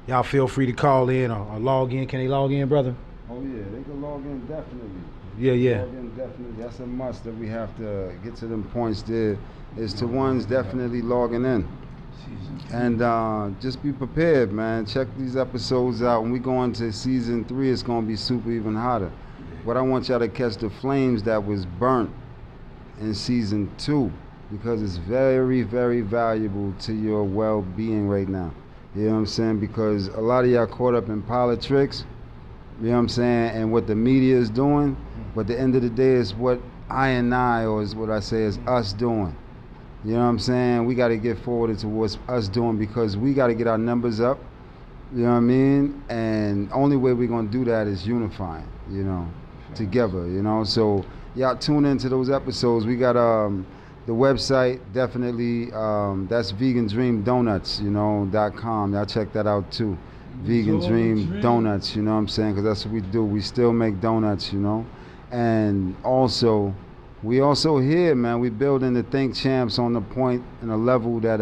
Y'all feel free to call in or log in. Can they log in, brother? Oh yeah, they can log in definitely. Yeah. Log in definitely. That's a must that we have to get to them points there. Is to ones definitely logging in. And just be prepared, man. Check these episodes out. When we go into season 3, it's gonna be super even hotter. But I want y'all to catch the flames that was burnt in season 2, because it's very, very valuable to your well-being right now. You know what I'm saying? Because a lot of y'all caught up in politics, you know what I'm saying, and what the media is doing. But at the end of the day, it's what I, or is what I say is us doing. You know what I'm saying? We got to get forward towards us doing, because we got to get our numbers up. You know what I mean? And only way we're going to do that is unifying, you know, together, you know. So y'all tune into those episodes. We got the website, definitely, that's vegandreamdonuts.com. Y'all check that out too. Vegan Dream Donuts, you know what I'm saying? Because that's what we do. We still make donuts, you know. And also, we also here, man, we building the Think Champs on the point and a level that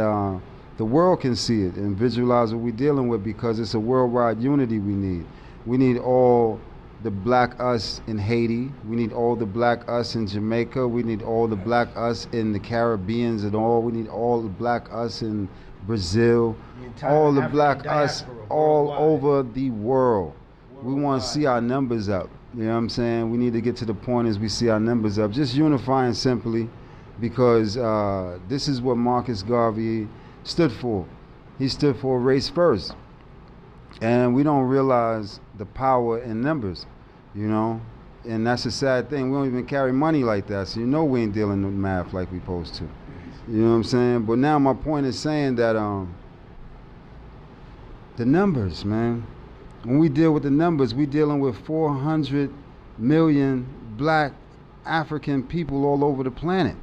the world can see it and visualize what we're dealing with, because it's a worldwide unity we need. We need all the black us in Haiti. We need all the black us in Jamaica. We need all the black us in the Caribbeans and all. We need all the black us in Brazil. All the black us all over the world. We want to see our numbers up. You know what I'm saying? We need to get to the point as we see our numbers up. Just unifying simply, because this is what Marcus Garvey stood for. He stood for race first. And we don't realize the power in numbers, you know? And that's a sad thing. We don't even carry money like that, so you know we ain't dealing with math like we supposed to. You know what I'm saying? But now my point is saying that the numbers, man. When we deal with the numbers, we dealing with 400 million black African people all over the planet.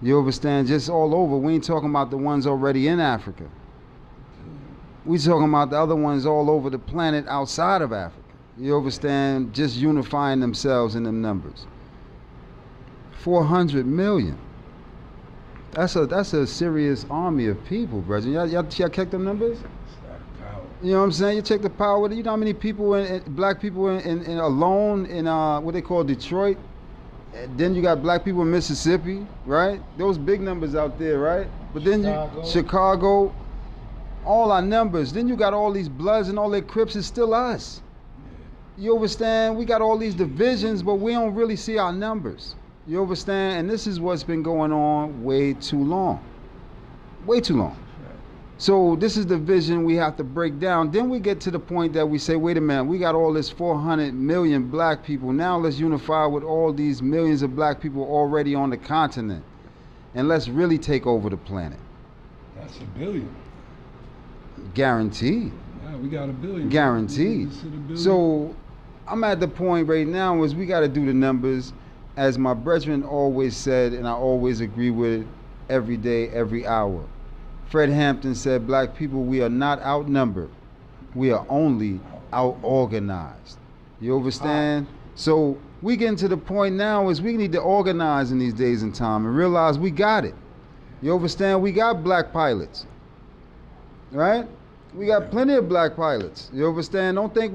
You understand? Just all over. We ain't talking about the ones already in Africa. We talking about the other ones all over the planet outside of Africa. You understand? Just unifying themselves in them numbers. 400 million. That's a serious army of people, brother. Y'all check them numbers? You know what I'm saying? You check the power. You know how many people, black people in alone in what they call Detroit? Then you got black people in Mississippi, right? Those big numbers out there, right? But then Chicago, all our numbers. Then you got all these Bloods and all their Crips. It's still us. You understand? We got all these divisions, but we don't really see our numbers. You understand? And this is what's been going on way too long. Way too long. So this is the vision we have to break down. Then we get to the point that we say, wait a minute, we got all this 400 million black people. Now let's unify with all these millions of black people already on the continent. And let's really take over the planet. That's $1 billion. Guaranteed. Yeah, we got $1 billion. Guaranteed. So I'm at the point right now is we got to do the numbers. As my brethren always said, and I always agree with it, every day, every hour. Fred Hampton said, black people, we are not outnumbered. We are only out-organized. You understand? So we getting to the point now is we need to organize in these days and time and realize we got it. You understand? We got black pilots. Right? We got plenty of black pilots. You understand? Don't think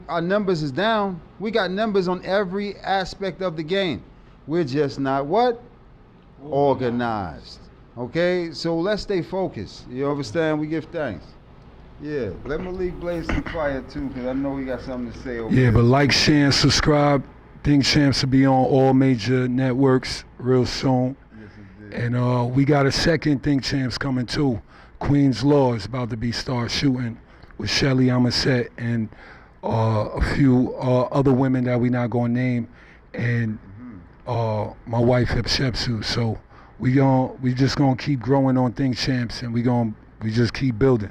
our numbers is down. We got numbers on every aspect of the game. We're just not what? Organized. Okay, so let's stay focused. You understand? We give thanks. Yeah, let Malik blaze some fire too, because I know he got something to say over there. But like, share, and subscribe. Think Champs will be on all major networks real soon. Yes, it did. And we got a second Think Champs coming too. Queen's Law is about to start shooting with Shelly Amaset and a few other women that we not gonna name, and my wife Hepshepsu. So we just gonna keep growing on Think Champs, and we just keep building,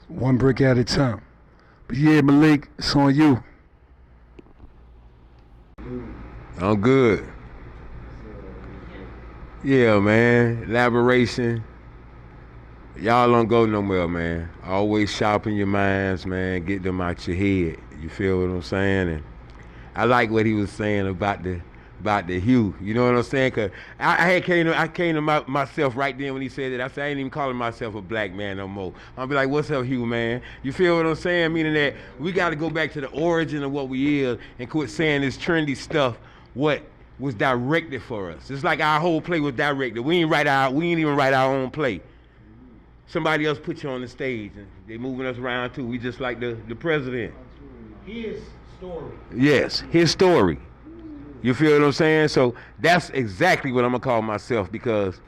one brick at a time. But yeah, Malik, it's on you. I'm good. Yeah, man. Elaboration. Y'all don't go nowhere, man. Always sharpen your minds, man. Get them out your head. You feel what I'm saying? And I like what he was saying about the hue. You know what I'm saying? Cause I came to myself right then when he said that. I said I ain't even calling myself a black man no more. I'll be like, what's up, Hugh, man? You feel what I'm saying? Meaning that we got to go back to the origin of what we is and quit saying this trendy stuff. What was directed for us? It's like our whole play was directed. We ain't even write our own play. Somebody else put you on the stage and they moving us around too. We just like the president. His story. Yes, his story. You feel what I'm saying? So that's exactly what I'm gonna call myself, because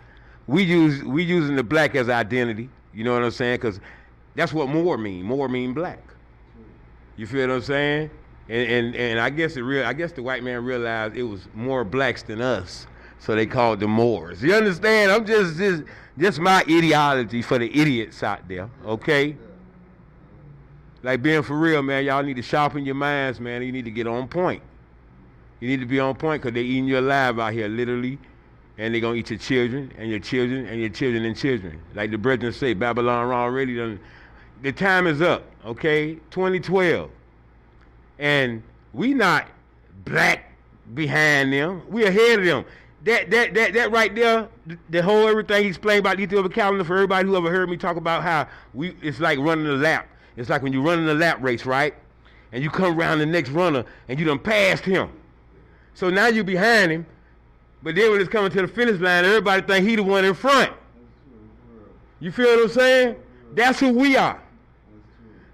we using the black as identity. You know what I'm saying? Because that's what more mean. More mean black. You feel what I'm saying? And I guess the white man realized it was more blacks than us So they called the Moors. You understand? I'm just my ideology for the idiots out there, okay? Like being for real, man, y'all need to sharpen your minds, man. You need to get on point. You need to be on point because they eating you alive out here, literally. And they going to eat your children and your children and your children and children. Like the brethren say, Babylon already done. The time is up, okay? 2012. And we not black behind them. We ahead of them. That right there, the whole everything he explained about the Ethiopian calendar for everybody who ever heard me talk about how it's like running a lap. It's like when you're running a lap race, right? And you come around the next runner and you done passed him. So now you're behind him, but then when it's coming to the finish line, everybody think he the one in front. You feel what I'm saying? That's who we are.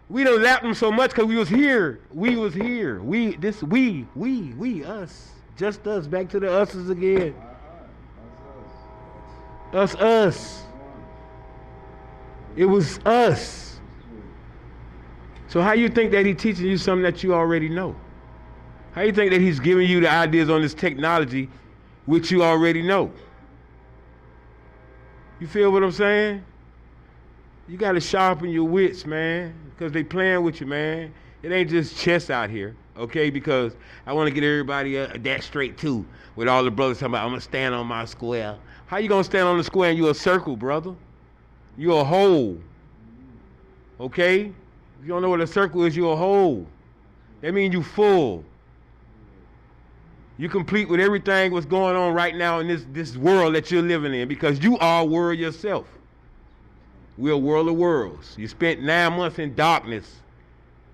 We done lapped them so much because we was here. We was here. We, us. Just us. Back to the us's again. Us. It was us. So how you think that he teaching you something that you already know? How you think that he's giving you the ideas on this technology which you already know? You feel what I'm saying? You got to sharpen your wits, man, because they playing with you, man. It ain't just chess out here, okay? Because I want to get everybody that straight, too, with all the brothers talking about, I'm going to stand on my square. How you going to stand on the square and you a circle, brother? You a hole, okay? If you don't know what a circle is, you a hole. That means you full. You complete with everything what's going on right now in this world that you're living in because you are a world yourself. We're a world of worlds. You spent 9 months in darkness.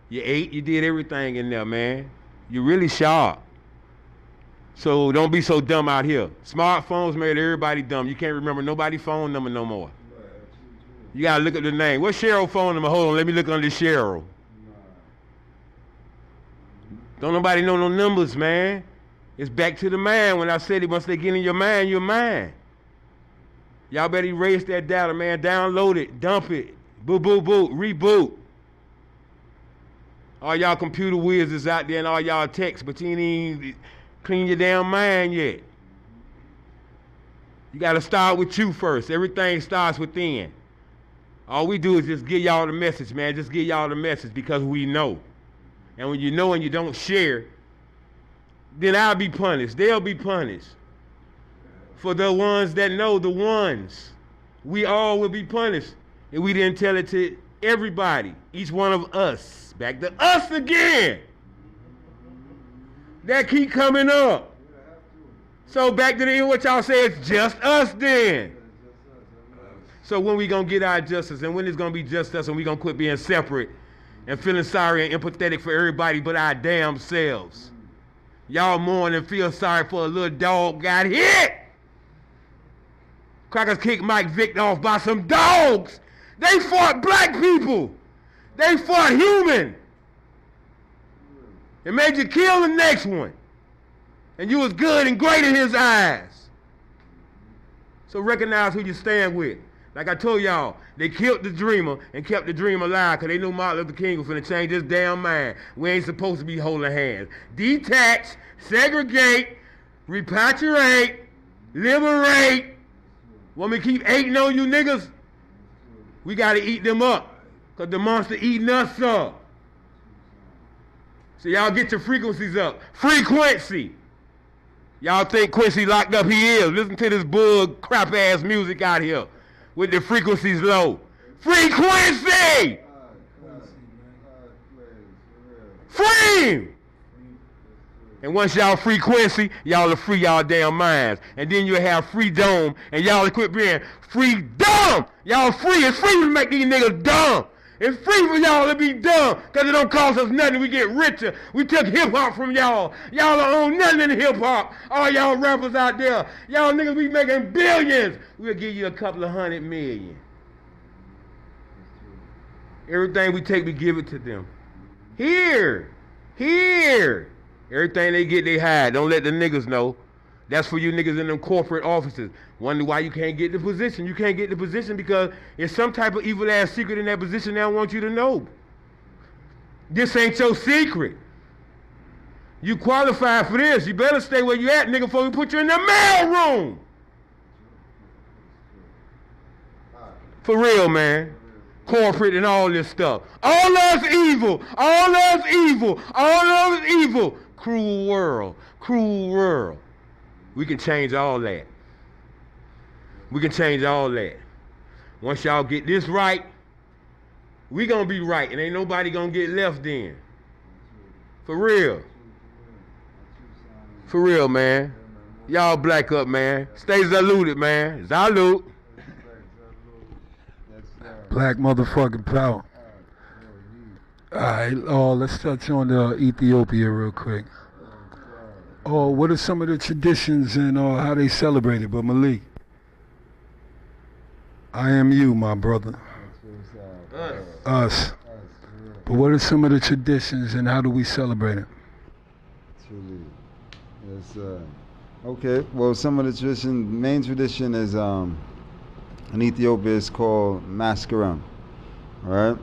You ate, you did everything in there, man. You're really sharp. So don't be so dumb out here. Smartphones made everybody dumb. You can't remember nobody's phone number no more. You gotta look at the name. What's Cheryl's phone number? Hold on, let me look under Cheryl. Don't nobody know no numbers, man. It's back to the mind. When I said it, once they get in your mind, you're mine. Y'all better erase that data, man. Download it, dump it, boot, reboot. All y'all computer wizards out there and all y'all texts, but you ain't even clean your damn mind yet. You gotta start with you first. Everything starts within. All we do is just give y'all the message, man. Just give y'all the message because we know. And when you know and you don't share, then I'll be punished. They'll be punished. For the ones that know, the ones, we all will be punished. And we didn't tell it to everybody, each one of us. Back to us again. That keep coming up. So back to the end, what y'all say, it's just us then. So when we gonna get our justice and when it's gonna be just us and we gonna quit being separate and feeling sorry and empathetic for everybody but our damn selves. Y'all mourn and feel sorry for a little dog got hit. Crackers kicked Mike Vick off by some dogs. They fought black people. They fought human. It made you kill the next one. And you was good and great in his eyes. So recognize who you stand with. Like I told y'all, they killed the dreamer and kept the dream alive because they knew Martin Luther King was finna change his damn mind. We ain't supposed to be holding hands. Detach, segregate, repatriate, liberate. Want me to keep hating on you niggas? We gotta eat them up because the monster eating us up. So y'all get your frequencies up. Frequency. Y'all think Quincy locked up? He is. Listen to this bull crap ass music out here with the frequencies low. Frequency! Free! And once y'all frequency, y'all will free y'all damn minds. And then you'll have freedom, and y'all will quit being freedom! Y'all free. It's free to make these niggas dumb. It's free for y'all to be dumb, because it don't cost us nothing. We get richer. We took hip-hop from y'all. Y'all don't own nothing in hip-hop. All y'all rappers out there, y'all niggas be making billions. We'll give you a couple of $100 million. Everything we take, we give it to them. Here. Everything they get, they hide. Don't let the niggas know. That's for you niggas in them corporate offices. Wonder why you can't get the position. You can't get the position because it's some type of evil ass secret in that position they don't want you to know. This ain't your secret. You qualified for this. You better stay where you at, nigga, before we put you in the mail room. For real, man. Corporate and all this stuff. All love's evil. All love's evil. All love is evil. Cruel world. Cruel world. We can change all that. We can change all that. Once y'all get this right, we gonna be right, and ain't nobody gonna get left in. For real. For real, man. Y'all black up, man. Stay saluted, man. Salute. Black motherfucking power. All right, let's touch on Ethiopia real quick. What are some of the traditions and how they celebrate it? But Malik, I am you, my brother. Us. But what are some of the traditions and how do we celebrate it? Truly. Yes, okay, well, some of the tradition, main tradition is in Ethiopia is called Masquerade, right?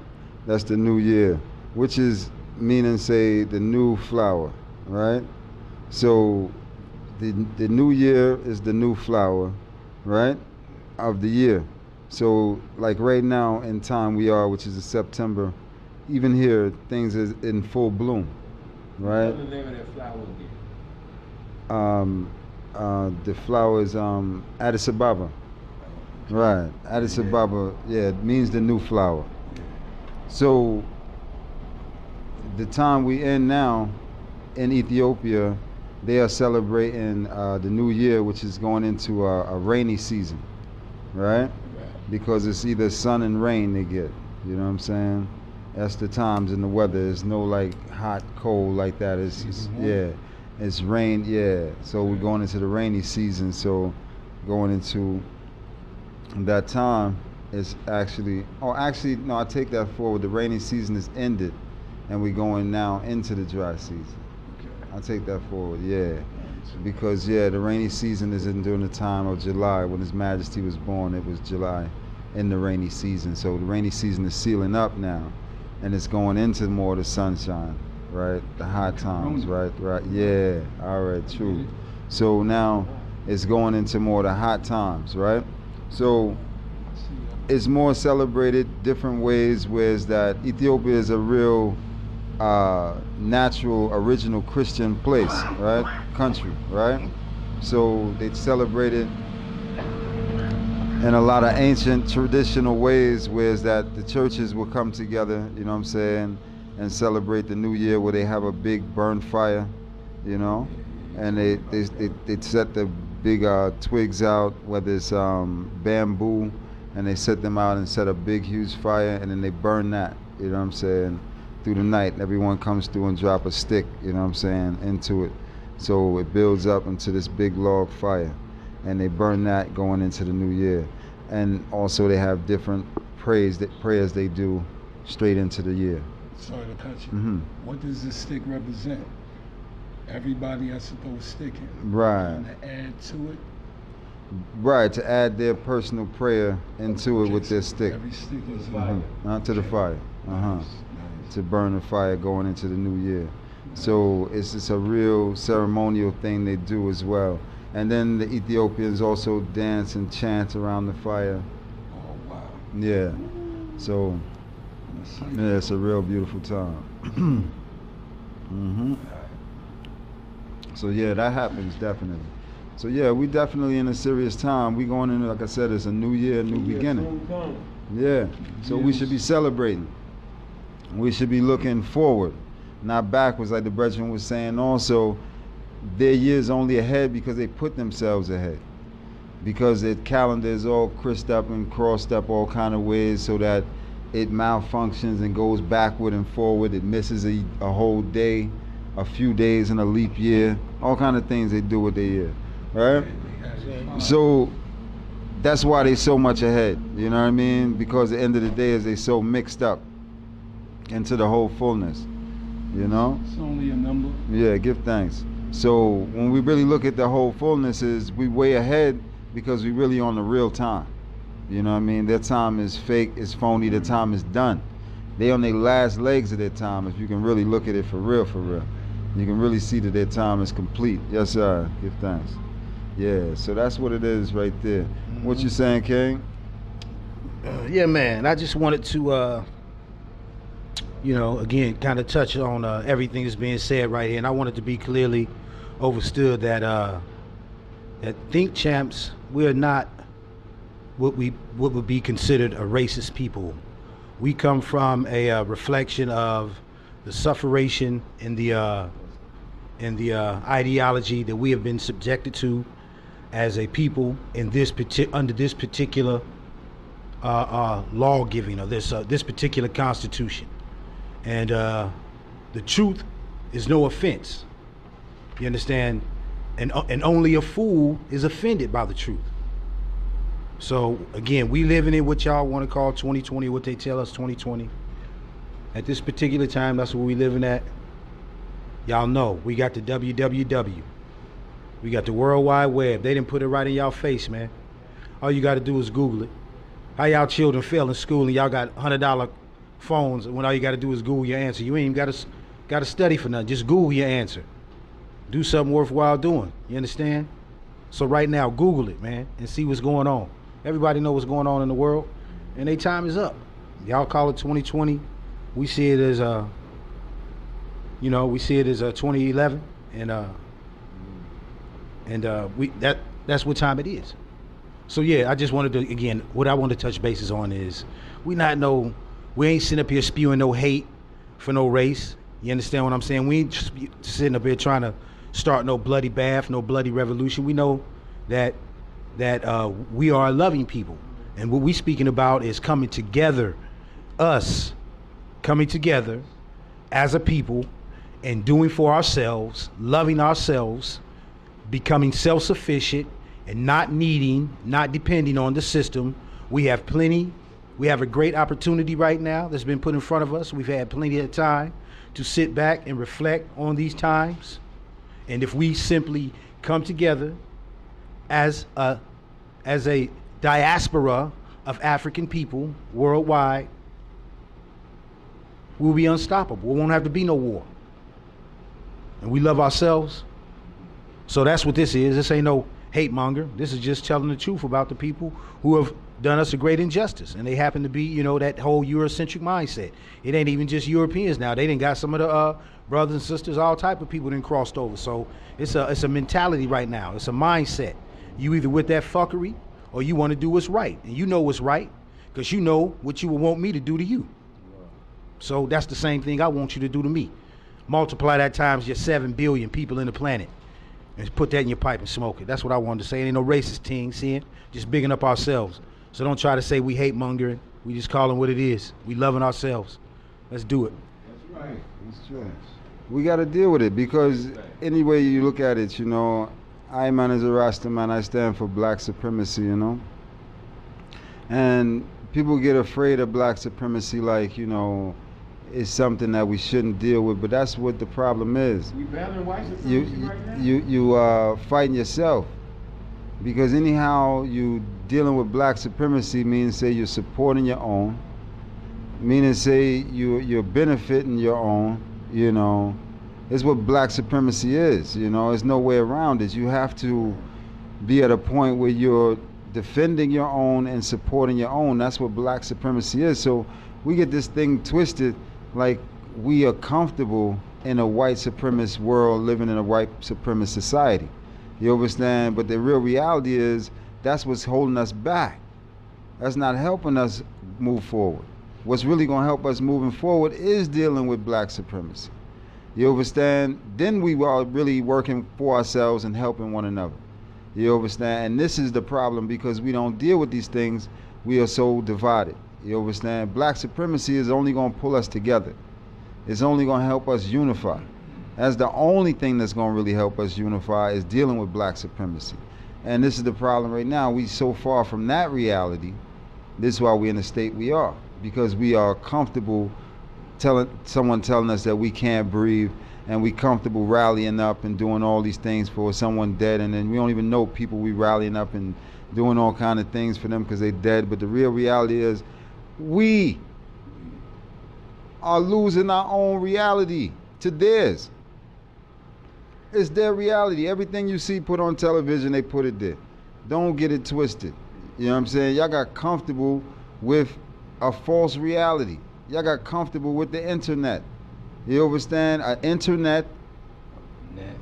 That's the new year, which is meaning, say, the new flower, right? So the new year is the new flower, right, of the year. So like right now in time we are, which is September, even here things is in full bloom, right? What's the name of that flower again? The flower is Addis Ababa. Right, Addis Ababa, yeah, it means the new flower. So the time we in now in Ethiopia, they are celebrating the new year, which is going into a rainy season, right? Because it's either sun and rain they get, you know what I'm saying? That's the times in the weather. There's no like hot, cold like that. It's yeah, it's rain, yeah. So we're going into the rainy season, so going into that time is actually, no, I take that forward. The rainy season is ended and we're going now into the dry season. I take that forward, yeah. Because, yeah, the rainy season is during the time of July. When His Majesty was born, it was July in the rainy season. So the rainy season is sealing up now, and it's going into more of the sunshine, right? The hot times, right? Yeah, all right, true. So now it's going into more of the hot times, right? So it's more celebrated different ways, whereas that Ethiopia is a real natural, original Christian place, right? Country, right? So they celebrate it in a lot of ancient traditional ways, whereas that the churches will come together, you know what I'm saying, and celebrate the new year where they have a big burn fire, you know, and they set the big twigs out, whether it's bamboo, and they set them out and set a big huge fire, and then they burn that, you know what I'm saying, through the night. Everyone comes through and drop a stick, you know what I'm saying, into it. So it builds up into this big log fire, and they burn that going into the new year. And also they have different prayers they do straight into the year. Sorry to cut you. What does this stick represent? Everybody has to throw a stick in. Right. And to add to it. Right, to add their personal prayer into it with their stick. Every stick is fire. To the fire. Nice. To burn the fire going into the new year. So it's a real ceremonial thing they do as well. And then the Ethiopians also dance and chant around the fire. Oh, wow. Yeah. So, yeah, it's a real beautiful time. So, yeah, that happens definitely. So, yeah, we definitely in a serious time. We going into, like I said, it's a new year, new beginning. Yeah. So we should be celebrating. We should be looking forward, not backwards, like the brethren was saying also. Their year's only ahead because they put themselves ahead. Because their calendar is all crisped up and crossed up all kind of ways so that it malfunctions and goes backward and forward. It misses a whole day, a few days in a leap year, all kind of things they do with their year, right? So that's why they so much ahead, you know what I mean? Because at the end of the day is they so mixed up into the whole fullness, you know? It's only a number. Yeah, give thanks. So when we really look at the whole fullness is we way ahead because we really on the real time. You know what I mean? Their time is fake, it's phony, their time is done. They on their last legs of their time if you can really look at it for real, You can really see that their time is complete. Yes, sir. Give thanks. Yeah, so that's what it is right there. What you saying, King? Yeah, man. I just wanted to, again, kind of touch on everything that's being said right here, and I wanted to be clearly understood that that Think Champs, we are not what would be considered a racist people. We come from a reflection of the sufferation and the ideology that we have been subjected to as a people in this under this particular law giving of this particular constitution, and the truth is no offense. You understand, and only a fool is offended by the truth. So again, we living in what y'all want to call 2020, what they tell us 2020. At this particular time, that's what we living at. Y'all know we got the www. We got the World Wide Web. They didn't put it right in y'all face, man. All you got to do is Google it. How y'all children fail in school and y'all got $100 phones when all you got to do is Google your answer. You ain't even got to study for nothing. Just Google your answer. Do something worthwhile doing. You understand? So right now, Google it, man, and see what's going on. Everybody know what's going on in the world, and their time is up. Y'all call it 2020. We see it as 2011, and that's what time it is. So yeah, I just wanted to, again, what I want to touch bases on is we ain't sitting up here spewing no hate for no race. You understand what I'm saying? We ain't sitting up here trying to start no bloody bath, no bloody revolution. We know that we are a loving people, and what we speaking about is coming together, us coming together as a people and doing for ourselves, loving ourselves, becoming self-sufficient, and not depending on the system. We have a great opportunity right now that's been put in front of us. We've had plenty of time to sit back and reflect on these times. And if we simply come together as a diaspora of African people worldwide, we'll be unstoppable. There won't have to be no war. And we love ourselves. So that's what this is. This ain't no hate monger. This is just telling the truth about the people who have done us a great injustice. And they happen to be, that whole Eurocentric mindset. It ain't even just Europeans now. They done got some of the brothers and sisters, all type of people done crossed over. So it's a mentality right now. It's a mindset. You either with that fuckery or you want to do what's right. And you know what's right because you know what you would want me to do to you. So that's the same thing I want you to do to me. Multiply that times your 7 billion people in the planet and put that in your pipe and smoke it. That's what I wanted to say. It ain't no racist thing, seeing? Just bigging up ourselves. So don't try to say we hate mongering. We just call it what it is. We loving ourselves. Let's do it. That's right. That's true. We got to deal with it because any way you look at it, I man is a Rasta man. I stand for black supremacy, And people get afraid of black supremacy like, it's something that we shouldn't deal with, but that's what the problem is. We battling white supremacy right now? You fighting yourself. Because anyhow you dealing with black supremacy means say you're supporting your own, meaning say you're benefiting your own, It's what black supremacy is, There's no way around it. You have to be at a point where you're defending your own and supporting your own. That's what black supremacy is. So we get this thing twisted like we are comfortable in a white supremacist world, living in a white supremacist society. You understand? But the real reality is that's what's holding us back. That's not helping us move forward. What's really going to help us moving forward is dealing with black supremacy. You understand? Then we are really working for ourselves and helping one another. You understand? And this is the problem because we don't deal with these things. We are so divided. You understand? Black supremacy is only going to pull us together. It's only going to help us unify. That's the only thing that's going to really help us unify is dealing with black supremacy. And this is the problem right now. We so far from that reality. This is why we're in the state we are. Because we are comfortable someone telling us that we can't breathe, and we comfortable rallying up and doing all these things for someone dead, and then we don't even know people we rallying up and doing all kind of things for them because they dead. But the real reality is we are losing our own reality to theirs. It's their reality. Everything you see put on television, they put it there. Don't get it twisted. You know what I'm saying? Y'all got comfortable with a false reality. Y'all got comfortable with the internet. You understand? An internet, Net.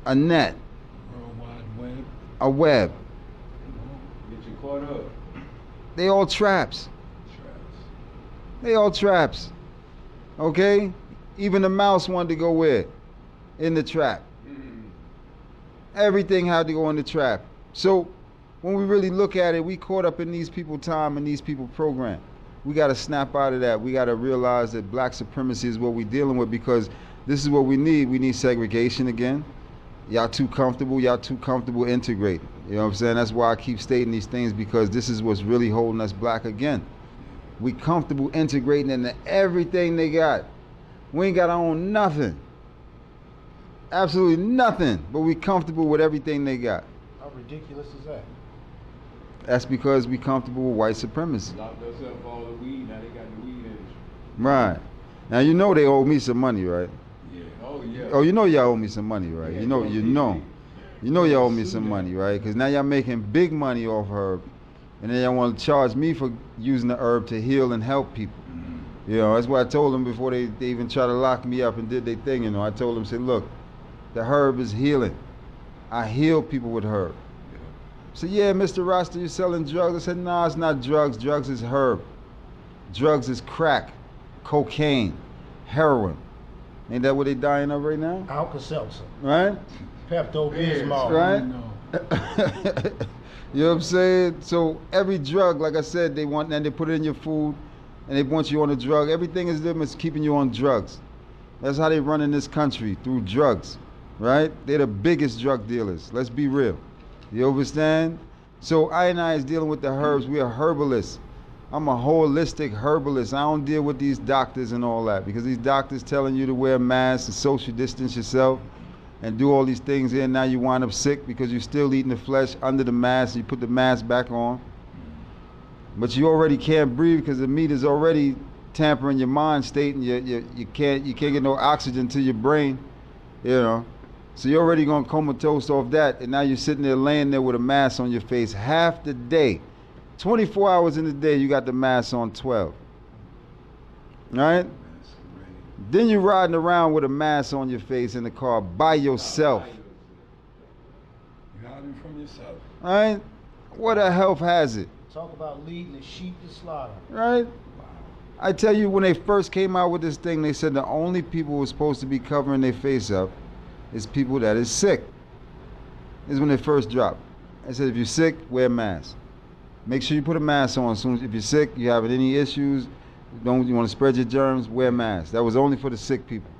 a net, World Wide Web. a web. Get you caught up. They all traps. They all traps. Okay? Even the mouse wanted to go where? In the trap. Everything had to go in the trap. So when we really look at it, we caught up in these people time and these people program. We got to snap out of that. We got to realize that black supremacy is what we're dealing with, because this is what we need. We need segregation again. Y'all too comfortable. Y'all too comfortable integrating. You know what I'm saying? That's why I keep stating these things, because this is what's really holding us black again. We comfortable integrating into everything they got. We ain't got our own nothing. Absolutely nothing. But we comfortable with everything they got. How ridiculous is that? That's because we comfortable with white supremacy. Locked us up for all the weed. Now they got the weed industry. Right. Now you know they owe me some money, right? Yeah. Oh yeah. Oh, you know y'all owe me some money, right? Yeah, You know y'all owe me some Sue money, right? Because now y'all making big money off herb, and then y'all want to charge me for using the herb to heal and help people. You know, that's what I told them before they even try to lock me up and did their thing. You know, I told them, say, look, the herb is healing. I heal people with herb. So yeah, Mr. Rasta, you selling drugs? I said, nah, it's not drugs. Drugs is herb. Drugs is crack, cocaine, heroin. Ain't that what they dying of right now? Alka-Seltzer, Right? Pepto-Bismol. Right? No. You know what I'm saying? So every drug, like I said, they want, and they put it in your food, and they want you on a drug. Everything is them is keeping you on drugs. That's how they run in this country, through drugs, right? They're the biggest drug dealers. Let's be real. You understand? So I is dealing with the herbs. We are herbalists. I'm a holistic herbalist. I don't deal with these doctors and all that, because these doctors telling you to wear masks and social distance yourself and do all these things here. Now you wind up sick because you're still eating the flesh under the mask. You put the mask back on, but you already can't breathe because the meat is already tampering your mind state, and you can't get no oxygen to your brain, you know. So you're already gonna comatose off that, and now you're sitting there laying there with a mask on your face half the day. 24 hours in the day, you got the mask on 12. Right? Then you're riding around with a mask on your face in the car by yourself. You're hiding from yourself. Right? What a health hazard. Talk about leading the sheep to slaughter. Right? I tell you, when they first came out with this thing, they said the only people who are supposed to be covering their face up is people that is sick. This is when they first dropped. I said, if you're sick, wear a mask. Make sure you put a mask on. As soon as, if you're sick, you having any issues, you want to spread your germs, wear a mask. That was only for the sick people.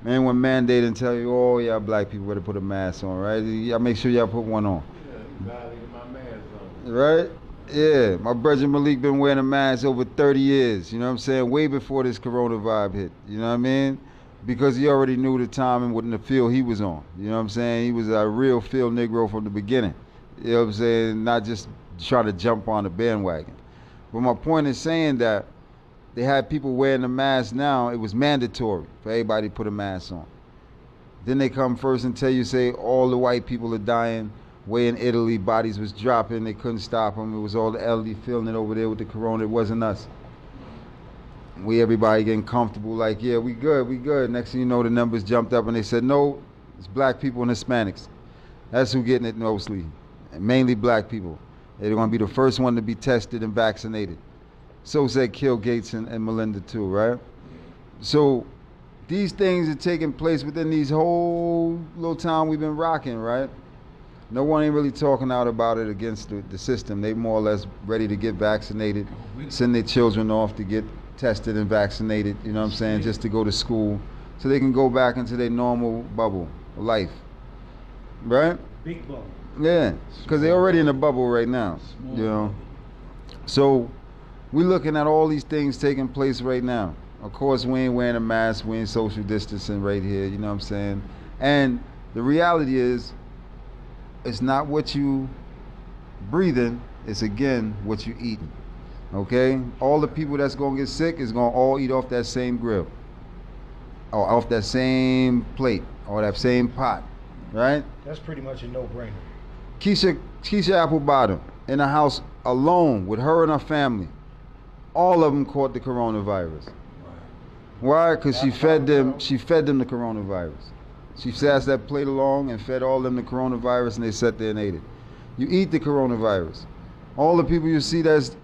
Man, when mandated and tell you, oh, y'all black people better put a mask on, right? Y'all make sure y'all put one on. Yeah, you violated my mask on. Right? Yeah, my brother Malik been wearing a mask over 30 years, you know what I'm saying? Way before this coronavirus hit, you know what I mean? Because he already knew the time and what the field he was on, you know what I'm saying? He was a real field Negro from the beginning, you know what I'm saying? Not just try to jump on the bandwagon. But my point is saying that they had people wearing the mask now. It was mandatory for everybody to put a mask on. Then they come first and tell you, say, all the white people are dying. Way in Italy, bodies was dropping. They couldn't stop them. It was all the elderly feeling it over there with the corona. It wasn't us. Everybody getting comfortable, like, yeah, we good, we good. Next thing you know, the numbers jumped up and they said, no, it's black people and Hispanics. That's who getting it mostly, and mainly black people. They're going to be the first one to be tested and vaccinated. So said Bill Gates and Melinda too, right? So these things are taking place within these whole little time we've been rocking, right? No one ain't really talking out about it against the system. They more or less ready to get vaccinated, send their children off to get tested and vaccinated, you know what I'm saying, just to go to school so they can go back into their normal bubble of life, right? Big bubble. Yeah, because they're already in a bubble right now, you know. So we're looking at all these things taking place right now. Of course, we ain't wearing a mask, we ain't social distancing right here, you know what I'm saying? And the reality is, it's not what you breathing, it's again what you eating. Okay? All the people that's gonna get sick is gonna all eat off that same grill. or off that same plate or that same pot, right? That's pretty much a no-brainer. Keisha Applebottom in a house alone with her and her family. All of them caught the coronavirus. Why? Because she fed them the coronavirus. She passed that plate along and fed all of them the coronavirus, and they sat there and ate it. You eat the coronavirus. All the people you see that's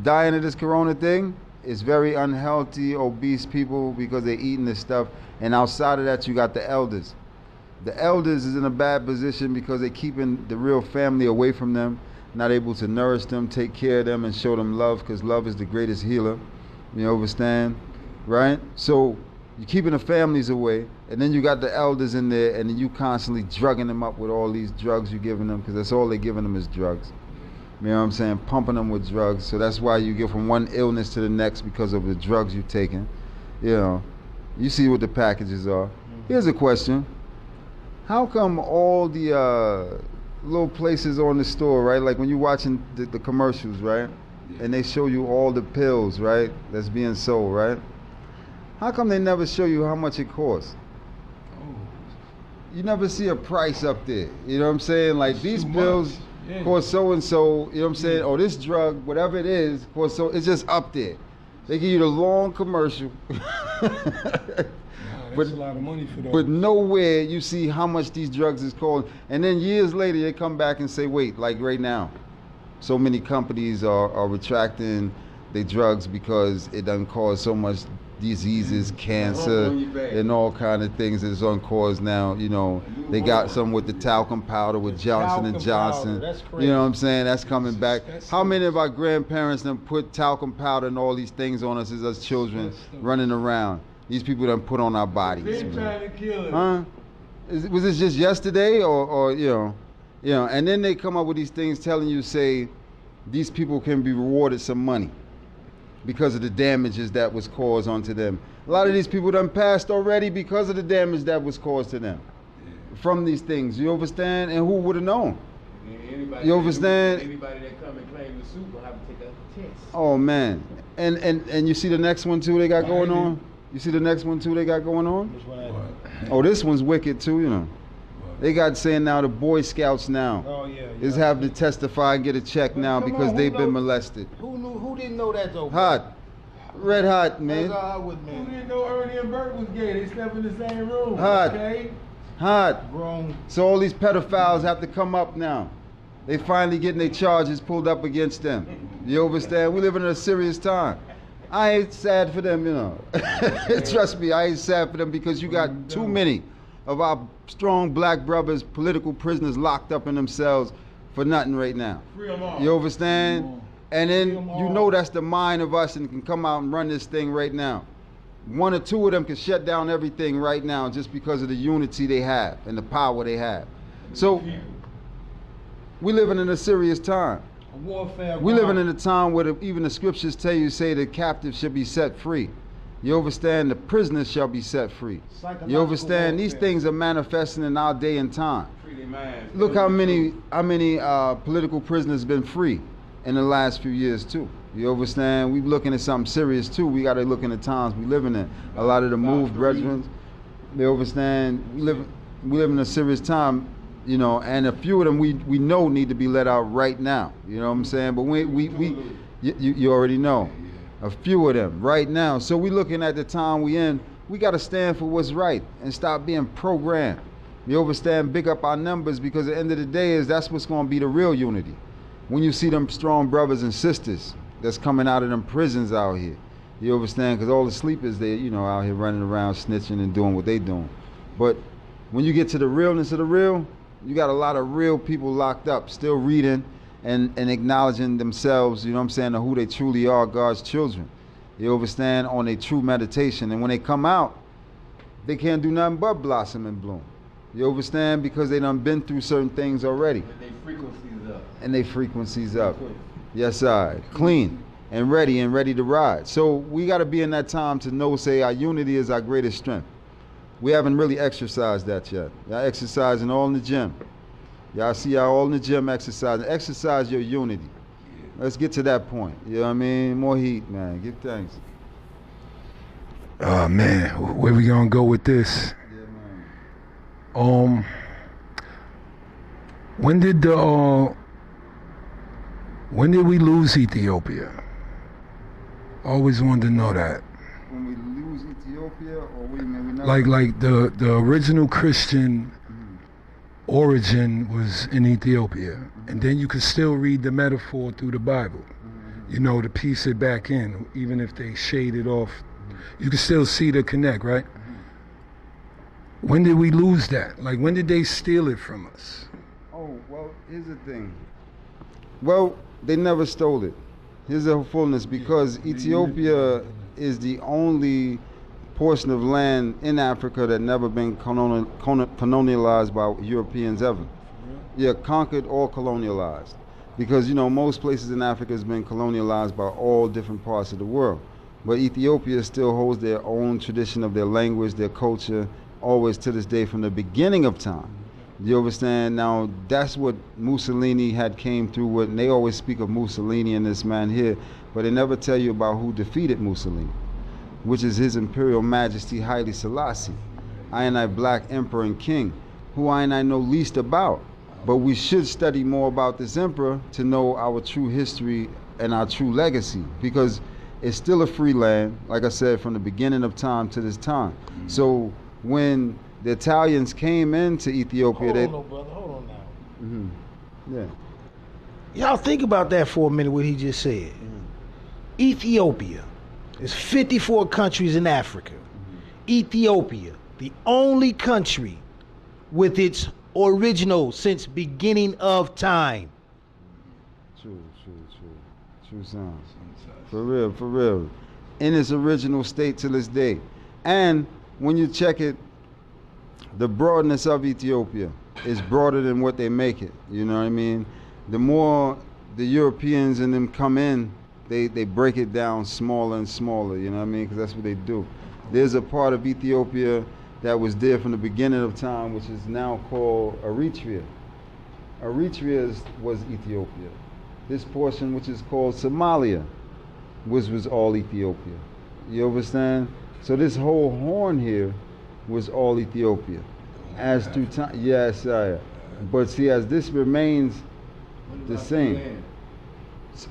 dying of this corona thing is very unhealthy, obese people because they're eating this stuff. And outside of that, you got the elders. The elders is in a bad position because they're keeping the real family away from them, not able to nourish them, take care of them, and show them love, because love is the greatest healer. You understand? Right? So you're keeping the families away, and then you got the elders in there, and then you constantly drugging them up with all these drugs you're giving them, because that's all they're giving them is drugs. You know what I'm saying? Pumping them with drugs. So that's why you get from one illness to the next because of the drugs you're taking. You know, you see what the packages are. Here's a question. How come all the little places on the store, right? Like when you're watching the commercials, right? And they show you all the pills, right? That's being sold, right? How come they never show you how much it costs? You never see a price up there. You know what I'm saying? Like It's these too pills much. cost so and so, you know what I'm saying? Or this drug, whatever it is, cost so, it's just up there. They give you the long commercial. That's a lot of money for those. But nowhere you see how much these drugs is costing. And then years later they come back and say, wait, like right now, so many companies are retracting their drugs because it doesn't cause so much diseases, cancer, and all kind of things that's on cause now. You know, they got some with the talcum powder with Johnson and Talcum Johnson. powder, that's crazy. You know what I'm saying? That's coming back. That's How many of our grandparents done put talcum powder and all these things on us as us children running around? These people done put on our bodies. Been man. trying to kill it. Huh? Was this just yesterday, or you know? And then they come up with these things telling you, say, these people can be rewarded some money because of the damages that was caused onto them. A lot of these people done passed already because of the damage that was caused to them from these things. You understand? And who would have known? Anybody You understand? Anybody that come and claim the suit will have to take a test. Oh man! And you see the next one too they got going on. You see the next one too they got going on. Which one I do? Oh, this one's wicked too. You know, they got saying now the Boy Scouts now Oh yeah. is having to testify and get a check now Come because on, they've who been know- molested. Who knew? Who didn't know that though? Hot, red hot, man. That's all I would, Who man. didn't know Ernie and Bert was gay? They slept in the same room. Hot. Okay? Hot. Grown. So all these pedophiles have to come up now. They finally getting their charges pulled up against them. You understand? We living in a serious time. I ain't sad for them, you know. Trust me, I ain't sad for them because you got too many of our strong black brothers, political prisoners locked up in themselves for nothing right now. Free them all. You understand? And then Free 'em you all. know that's the mind of us and can come out and run this thing right now. One or two of them can shut down everything right now just because of the unity they have and the power they have. So we living in a serious time. A warfare. We living in a time where even the scriptures tell you, say the captive should be set free. You understand? The prisoners shall be set free. You understand? These things are manifesting in our day and time. Free their minds. Look how many political prisoners been free in the last few years too. You understand? We looking at something serious too. We got to look in the times we living in. A lot of the moved brethren, they understand. We live in a serious time. You know, and a few of them we know need to be let out right now. You know what I'm saying? But you already know. A few of them right now. So we looking at the time we in. We got to stand for what's right and stop being programmed. You understand? Big up our numbers because at the end of the day that's what's going to be the real unity. When you see them strong brothers and sisters that's coming out of them prisons out here. You understand? Because all the sleepers they out here running around snitching and doing what they doing. But when you get to the realness of the real, you got a lot of real people locked up, still reading and acknowledging themselves, you know what I'm saying, of who they truly are, God's children. You understand, on a true meditation. And when they come out, they can't do nothing but blossom and bloom. You understand? Because they done been through certain things already. But they frequencies up. And they frequencies up. Yes, I. Clean and ready to ride. So we got to be in that time to know, say, our unity is our greatest strength. We haven't really exercised that yet. Y'all exercising all in the gym. Y'all see y'all all in the gym exercising. Exercise your unity. Let's get to that point. You know what I mean? More heat, man. Give thanks. Man, where we gonna go with this? When did we lose Ethiopia? Always wanted to know that. When we lose Ethiopia, or we never... Like the original Christian origin was in Ethiopia, and then you could still read the metaphor through the Bible. You know, to piece it back in, even if they shade it off, you can still see the connect, right? When did we lose that? Like, when did they steal it from us? Oh, well, here's the thing. Well, they never stole it. Here's the fullness, because Ethiopia is the only portion of land in Africa that never been colonialized by Europeans ever. Yeah, conquered or colonialized. Because, you know, most places in Africa has been colonialized by all different parts of the world. But Ethiopia still holds their own tradition of their language, their culture, always to this day from the beginning of time. You understand? Now, that's what Mussolini had came through with, and they always speak of Mussolini and this man here, but they never tell you about who defeated Mussolini, which is His Imperial Majesty Haile Selassie, I Black Emperor and King, who I know least about. But we should study more about this emperor to know our true history and our true legacy, because it's still a free land, like I said, from the beginning of time to this time. So when the Italians came into Ethiopia, Hold on, brother. Hold on now. Yeah. Y'all think about that for a minute, what he just said. Ethiopia. There's 54 countries in Africa. Ethiopia, the only country with its original since beginning of time. True sounds. For real. In its original state to this day. And when you check it, the broadness of Ethiopia is broader than what they make it. You know what I mean? The more the Europeans and them come in, they break it down smaller and smaller, you know what I mean? Because that's what they do. There's a part of Ethiopia that was there from the beginning of time, which is now called Eritrea. Eritrea was Ethiopia. This portion, which is called Somalia, was all Ethiopia. You understand? So this whole horn here was all Ethiopia. As through time, yes, but see, as this remains the same.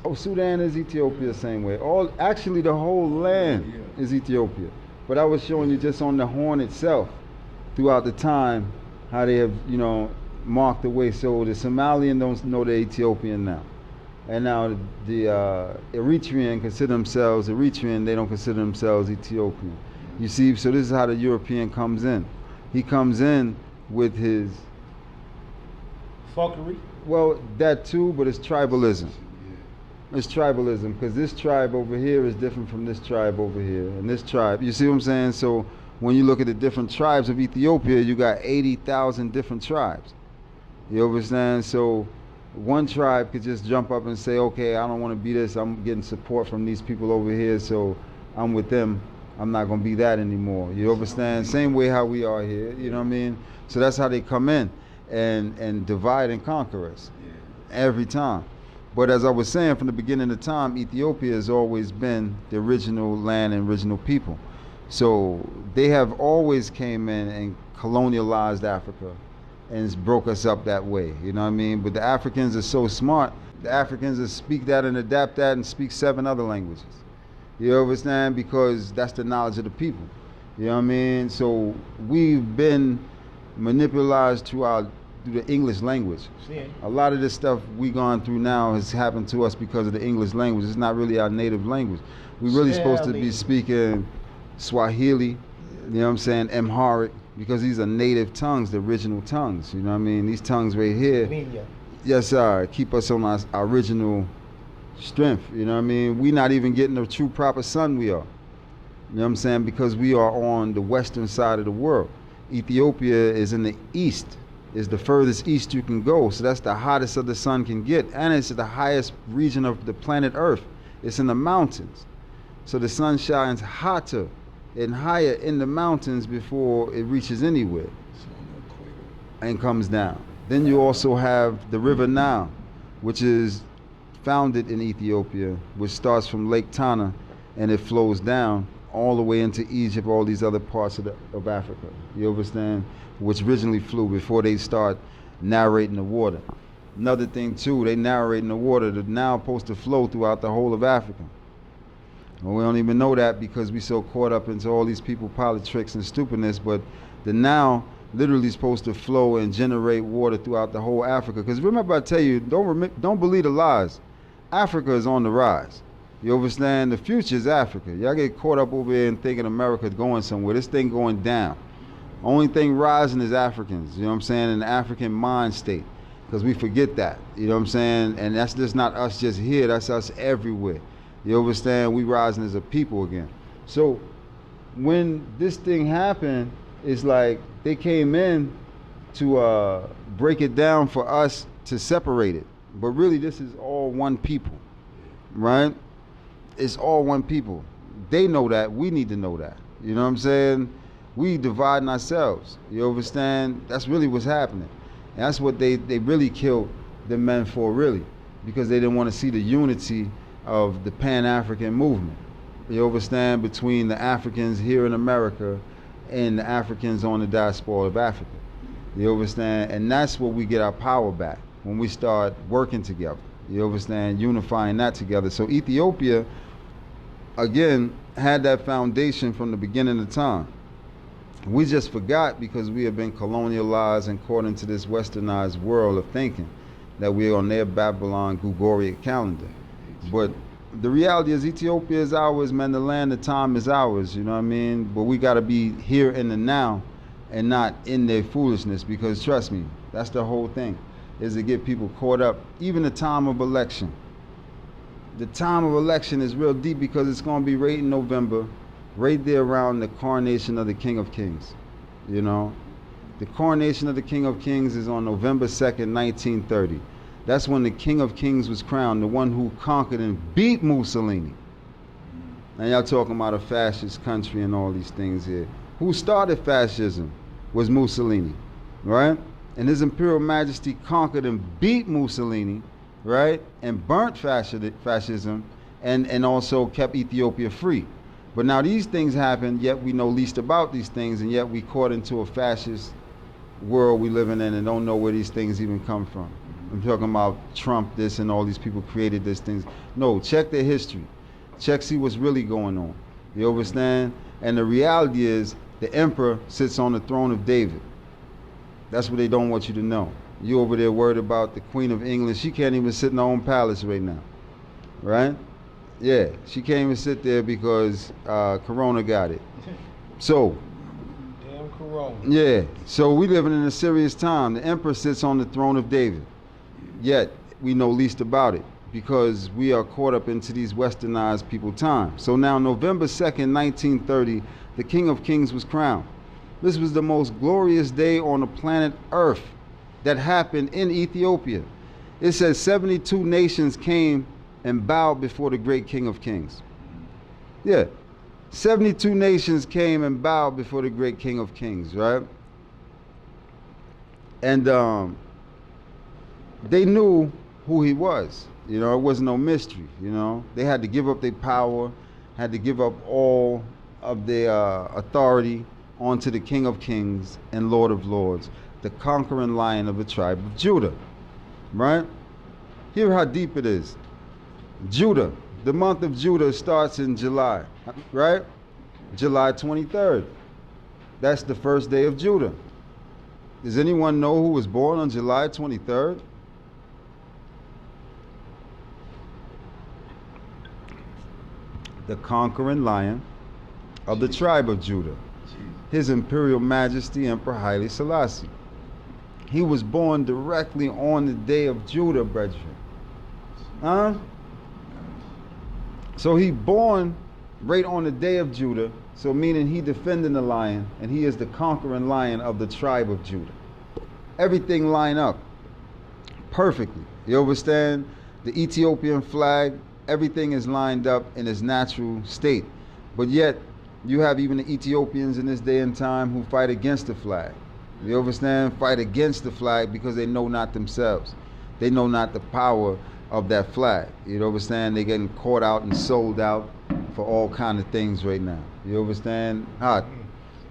Oh, Sudan is Ethiopia the same way. Actually, the whole land is Ethiopia. But I was showing you just on the horn itself, throughout the time, how they have, you know, marked the way. So the Somalian don't know they're Ethiopian now. And now the Eritrean consider themselves Eritrean, they don't consider themselves Ethiopian. You see, so this is how the European comes in. He comes in with his... Fuckery? Well, that too, but it's tribalism. It's tribalism, because this tribe over here is different from this tribe over here. And this tribe, you see what I'm saying? So when you look at the different tribes of Ethiopia, you got 80,000 different tribes. You understand? So one tribe could just jump up and say, okay, I don't want to be this. I'm getting support from these people over here, so I'm with them. I'm not going to be that anymore. You understand? Same way how we are here, you know what I mean? So that's how they come in and divide and conquer us every time. But as I was saying, from the beginning of time, Ethiopia has always been the original land and original people. So they have always came in and colonialized Africa and broke us up that way, you know what I mean? But the Africans are so smart, the Africans that speak that and adapt that and speak 7 other languages. You understand? Because that's the knowledge of the people. You know what I mean? So we've been manipulated through the English language. A lot of this stuff we gone through now has happened to us because of the English language. It's not really our native language. We're really supposed to be speaking Swahili, you know what I'm saying, Amharic, because these are native tongues, the original tongues, you know what I mean? These tongues right here, yes sir, keep us on our original strength, you know what I mean? We're not even getting the true proper sun we are. You know what I'm saying? Because we are on the western side of the world. Ethiopia is in the east, is the furthest east you can go. So that's the hottest of the sun can get. And it's the highest region of the planet Earth. It's in the mountains. So the sun shines hotter and higher in the mountains before it reaches anywhere and comes down. Then you also have the river Nile, which is founded in Ethiopia, which starts from Lake Tana and it flows down all the way into Egypt, all these other parts of Africa. You understand? Which originally flew before they start narrating the water. Another thing too, they narrating the water that's now supposed to flow throughout the whole of Africa. Well, we don't even know that because we so caught up into all these people politics and stupidness, but the now literally supposed to flow and generate water throughout the whole Africa. Because remember I tell you, don't believe the lies. Africa is on the rise. You understand? The future is Africa. Y'all get caught up over here and thinking America's going somewhere. This thing going down. Only thing rising is Africans, you know what I'm saying, in the African mind state. Because we forget that, you know what I'm saying? And that's just not us just here, that's us everywhere. You understand? We rising as a people again. So when this thing happened, it's like they came in to break it down for us to separate it. But really this is all one people, right? It's all one people. They know that, we need to know that. You know what I'm saying? We dividing ourselves. You understand? That's really what's happening. And that's what they really killed the men for, really, because they didn't want to see the unity of the Pan-African movement. You understand? Between the Africans here in America and the Africans on the diaspora of Africa. You understand? And that's where we get our power back, when we start working together. You understand? Unifying that together. So Ethiopia, again, had that foundation from the beginning of time. We just forgot because we have been colonialized and caught into this westernized world of thinking that we're on their Babylon Gregorian calendar. But the reality is Ethiopia is ours, man. The land, the time is ours, you know what I mean? But we got to be here in the now and not in their foolishness, because trust me, that's the whole thing, is to get people caught up. Even the time of election. The time of election is real deep because it's going to be right in November, right there around the coronation of the King of Kings. You know, the coronation of the King of Kings is on November 2nd, 1930. That's when the King of Kings was crowned, the one who conquered and beat Mussolini. Now y'all talking about a fascist country and all these things here. Who started fascism was Mussolini, right? And His Imperial Majesty conquered and beat Mussolini, right? And burnt fascism and also kept Ethiopia free. But now these things happen, yet we know least about these things, and yet we caught into a fascist world we living in and don't know where these things even come from. I'm talking about Trump, this, and all these people created these things. No, check their history. Check, see what's really going on. You understand? And the reality is the emperor sits on the throne of David. That's what they don't want you to know. You over there worried about the Queen of England. She can't even sit in her own palace right now, right? Yeah, she can't even sit there because Corona got it. So, damn Corona. Yeah, so we living in a serious time. The emperor sits on the throne of David, yet we know least about it because we are caught up into these westernized people time. So now November 2nd, 1930, the King of Kings was crowned. This was the most glorious day on the planet Earth that happened in Ethiopia. It says 72 nations came and bowed before the great King of Kings. Yeah, 72 nations came and bowed before the great King of Kings, right? And they knew who he was. You know, it wasn't no mystery, you know. They had to give up their power, had to give up all of their authority onto the King of Kings and Lord of Lords, the conquering lion of the tribe of Judah, right? Hear how deep it is. Judah, the month of Judah starts in July, right? July 23rd. That's the first day of Judah. Does anyone know who was born on July 23rd? The conquering lion of the tribe of Judah, His Imperial Majesty Emperor Haile Selassie. He was born directly on the day of Judah, brethren. Huh? So he born right on the day of Judah, so meaning he defending the lion, and he is the conquering lion of the tribe of Judah. Everything line up perfectly. You understand? The Ethiopian flag, everything is lined up in its natural state. But yet, you have even the Ethiopians in this day and time who fight against the flag. You understand? Fight against the flag because they know not themselves. They know not the power of that flag. You understand? They're getting caught out and sold out for all kind of things right now. You understand? Hot.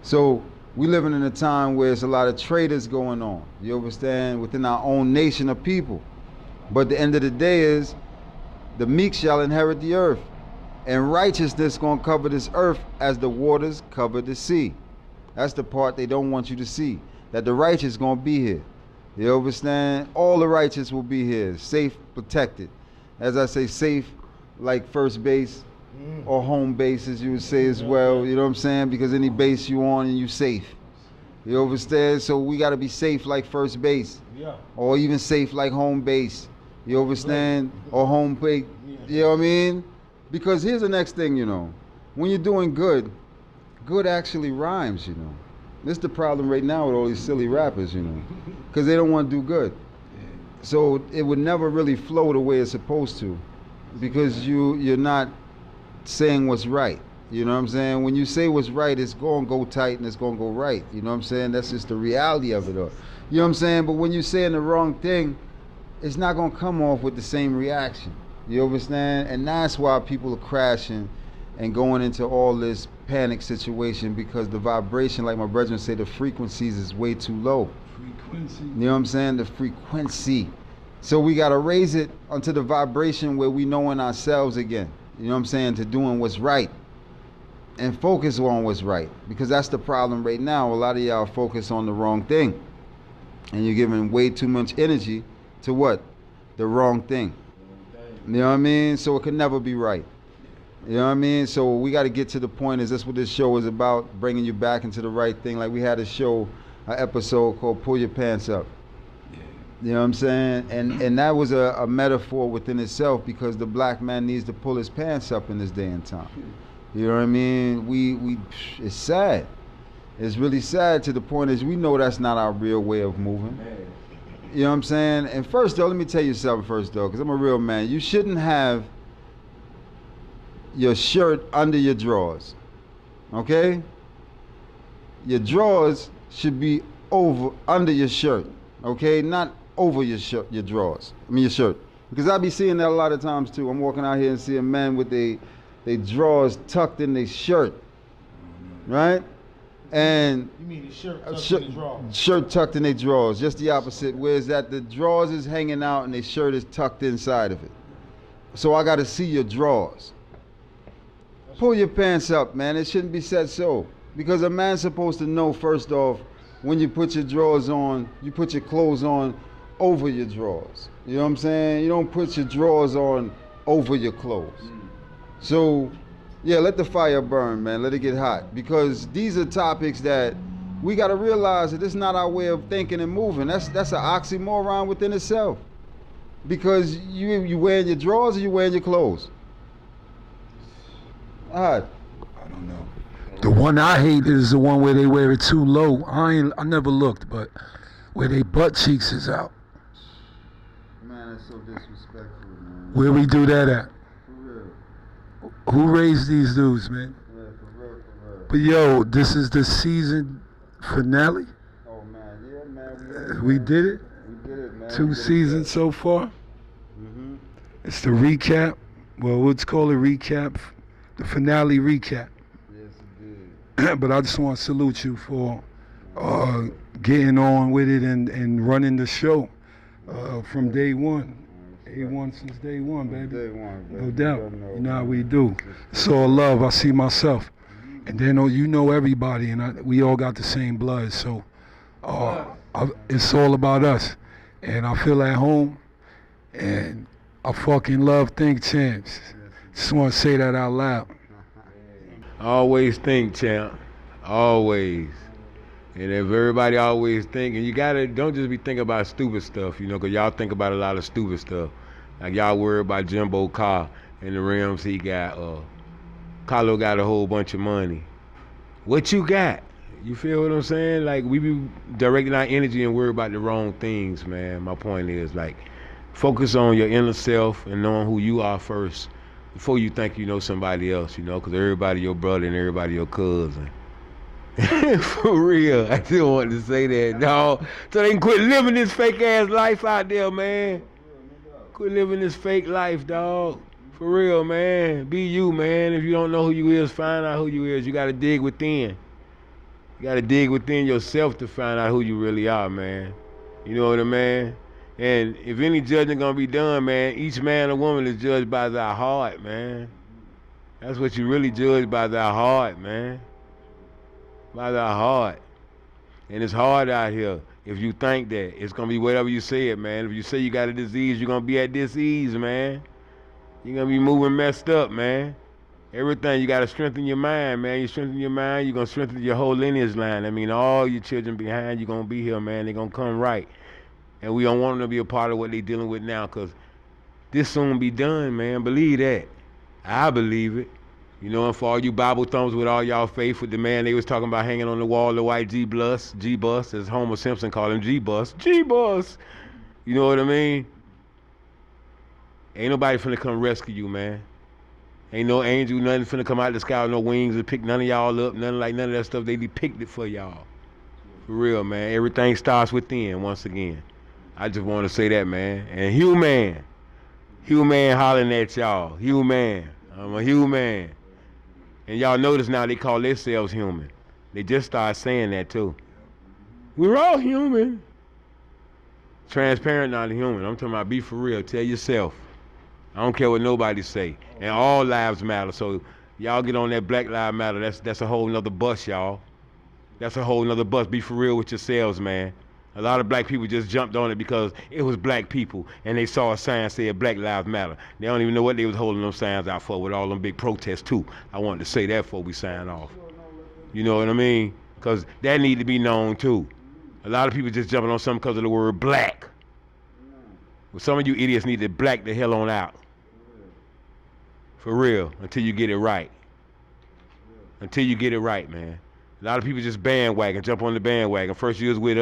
So we living in a time where it's a lot of traitors going on. You understand? Within our own nation of people. But the end of the day is the meek shall inherit the earth. And righteousness gonna cover this earth as the waters cover the sea. That's the part they don't want you to see. That the righteous gonna be here. You understand? All the righteous will be here, safe, protected. As I say, safe like first base or home base, as you would say as well. You know what I'm saying? Because any base you on and you safe. You understand? So we gotta be safe like first base. Yeah. Or even safe like home base. You understand? Or home plate. You know what I mean? Because here's the next thing, you know. When you're doing good, good actually rhymes, you know. This is the problem right now with all these silly rappers, you know. Because they don't want to do good. So it would never really flow the way it's supposed to. Because you're not saying what's right. You know what I'm saying? When you say what's right, it's going to go tight and it's going to go right. You know what I'm saying? That's just the reality of it all. You know what I'm saying? But when you're saying the wrong thing, it's not going to come off with the same reaction. You understand? And that's why people are crashing and going into all this panic situation, because the vibration, like my brethren say, the frequencies is way too low. Frequency. You know what I'm saying? The frequency. So we got to raise it onto the vibration where we knowing ourselves again. You know what I'm saying? To doing what's right. And focus on what's right. Because that's the problem right now. A lot of y'all focus on the wrong thing. And you're giving way too much energy to what? The wrong thing. You know what I mean? So it can never be right. You know what I mean? So we got to get to the point, is this what this show is about? Bringing you back into the right thing. Like we had a show, an episode called Pull Your Pants Up. You know what I'm saying? And that was a metaphor within itself, because the black man needs to pull his pants up in this day and time. You know what I mean? It's sad. It's really sad, to the point is we know that's not our real way of moving. You know what I'm saying? And first though, let me tell you something first though, because I'm a real man. You shouldn't have your shirt under your drawers. Okay? Your drawers should be under your shirt. Okay? Not over your shirt, your drawers. I mean your shirt. Because I be seeing that a lot of times too. I'm walking out here and seeing men with they drawers tucked in their shirt. Right? And You mean the shirt tucked in the drawers? Shirt tucked in their drawers, just the opposite. Whereas that the drawers is hanging out and their shirt is tucked inside of it. So I got to see your drawers. Pull your pants up, man. It shouldn't be said so. Because a man's supposed to know, first off, when you put your drawers on, you put your clothes on over your drawers. You know what I'm saying? You don't put your drawers on over your clothes. So yeah, let the fire burn, man. Let it get hot. Because these are topics that we got to realize that this is not our way of thinking and moving. That's an oxymoron within itself. Because you wearing your drawers or you wearing your clothes? Hot. I don't know. The one I hate is the one where they wear it too low. I never looked, but where they butt cheeks is out. Man, that's so disrespectful, man. Where we do that at? For real. Who raised these dudes, man? Yeah, for real, for real. But yo, this is the season finale. Oh man, yeah, man. We did it. We did it, man. 2 seasons so far. Mm-hmm. It's the recap. Well, let's call it recap. The finale recap. Yes, it did. But I just want to salute you for getting on with it and running the show from day one. A1 since day one, baby. Day one, baby. No doubt. You know how we do. It's all love. I see myself. And then you know everybody, and we all got the same blood. So it's all about us. And I feel at home, and I fucking love Think Champs. Just want to say that out loud. Always think, champ. Always. And if everybody always think, and you don't just be thinking about stupid stuff, you know, because y'all think about a lot of stupid stuff. Like y'all worry about Jimbo Carr and the rims he got. Carlo got a whole bunch of money. What you got? You feel what I'm saying? Like, we be directing our energy and worry about the wrong things, man. My point is, like, focus on your inner self and knowing who you are first before you think you know somebody else, you know, because everybody your brother and everybody your cousin. For real, I still want to say that, dog. So they can quit living this fake ass life out there, man. Quit living this fake life, dog. For real, man. Be you, man. If you don't know who you is, find out who you is. You gotta dig within. You gotta dig within yourself to find out who you really are, man. You know what I mean? And if any judging gonna be done, man, each man or woman is judged by their heart, man. That's what you really judge, by their heart, man. By their heart. And it's hard out here. If you think that, it's gonna be whatever you say it, man. If you say you got a disease, you're gonna be at disease, man. You're gonna be moving messed up, man. Everything, you gotta strengthen your mind, man. You strengthen your mind, you're gonna strengthen your whole lineage line. I mean, all your children behind you gonna be here, man. They're gonna come right. And we don't want them to be a part of what they dealing with now, because this soon be done, man. Believe that. I believe it. You know, and for all you Bible thumbs with all y'all faith, with the man they was talking about hanging on the wall, the white G-bus, as Homer Simpson called him, G-bus. You know what I mean? Ain't nobody finna come rescue you, man. Ain't no angel, nothing finna come out the sky with no wings and pick none of y'all up, none of that stuff. They depicted for y'all. For real, man. Everything starts within, once again. I just want to say that, man. And human hollering at y'all. Human. I'm a human. And y'all notice now they call themselves human. They just start saying that too. We're all human. Transparent, not human. I'm talking about be for real. Tell yourself. I don't care what nobody say. And all lives matter. So y'all get on that Black Lives Matter. That's a whole nother bus, y'all. That's a whole nother bus. Be for real with yourselves, man. A lot of black people just jumped on it because it was black people and they saw a sign said Black Lives Matter. They don't even know what they was holding them signs out for with all them big protests too. I wanted to say that before we sign off. You know what I mean? Because that need to be known too. A lot of people just jumping on something because of the word black. Well, some of you idiots need to black the hell on out. For real, until you get it right. Until you get it right, man. A lot of people just bandwagon, jump on the bandwagon. First you was with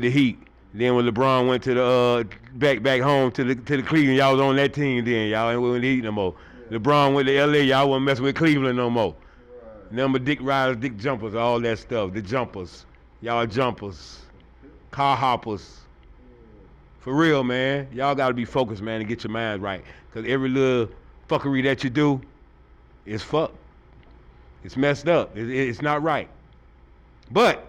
the Heat. Then when LeBron went to the back home to the Cleveland, y'all was on that team then. Y'all ain't with the Heat no more. LeBron went to LA, y'all wasn't messing with Cleveland no more. Number dick riders, dick jumpers, all that stuff. The jumpers. Y'all jumpers. Car hoppers. For real, man. Y'all gotta be focused, man, and get your mind right. Cause every little fuckery that you do is fucked. It's messed up. It's not right. But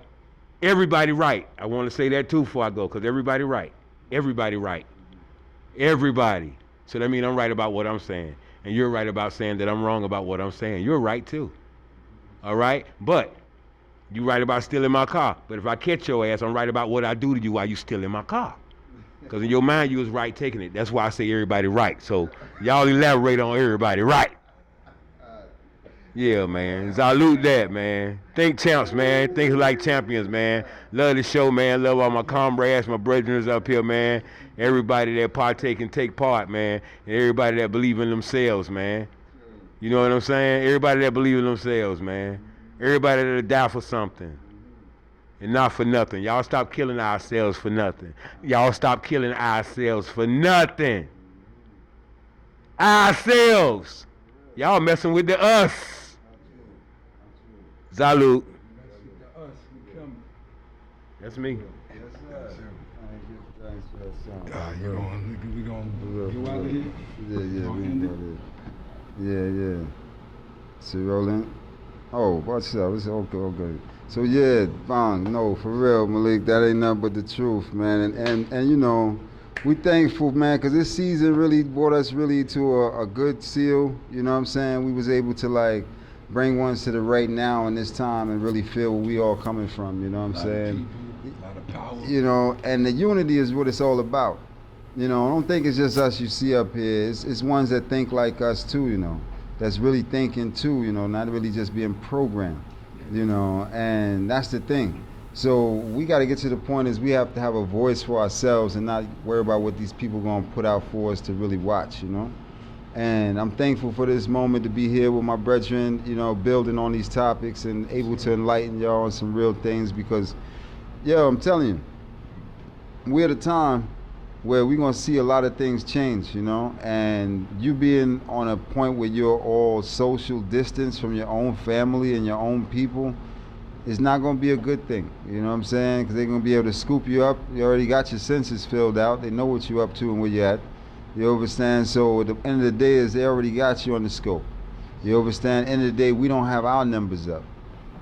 everybody right. I want to say that too before I go, because everybody right. Everybody right. Everybody. So that means I'm right about what I'm saying. And you're right about saying that I'm wrong about what I'm saying. You're right too. All right? But you right about stealing my car. But if I catch your ass, I'm right about what I do to you while you stealing my car. Because in your mind, you was right taking it. That's why I say everybody right. So y'all elaborate on everybody right. Yeah, man. Salute that, man. Think champs, man. Think like champions, man. Love the show, man. Love all my comrades, my brethren up here, man. Everybody that partake and take part, man. And everybody that believe in themselves, man. You know what I'm saying? Everybody that believe in themselves, man. Everybody that'll die for something. And not for nothing. Y'all stop killing ourselves for nothing. Y'all stop killing ourselves for nothing. Ourselves. Y'all messing with the us. Salute. That's me. We going Yeah. So rolling. Oh, watch out. It's okay. So yeah, fine. No, for real, Malik, that ain't nothing but the truth, man. And you know, we thankful, man, because this season really brought us really to a good seal. You know what I'm saying? We was able to like bring ones to the right now in this time and really feel where we all coming from. You know what I'm saying? A lot of power. You know, and the unity is what it's all about. You know, I don't think it's just us you see up here. It's ones that think like us too, you know, that's really thinking too, you know, not really just being programmed, you know, and that's the thing. So we got to get to the point is we have to have a voice for ourselves and not worry about what these people going to put out for us to really watch, you know. And I'm thankful for this moment to be here with my brethren, you know, building on these topics and able to enlighten y'all on some real things because, yo, I'm telling you, we're at a time where we're going to see a lot of things change, you know, and you being on a point where you're all social distance from your own family and your own people is not going to be a good thing, you know what I'm saying? Because they're going to be able to scoop you up. You already got your senses filled out. They know what you're up to and where you're at. You understand? So at the end of the day is they already got you on the scope. You understand? End of the day, we don't have our numbers up.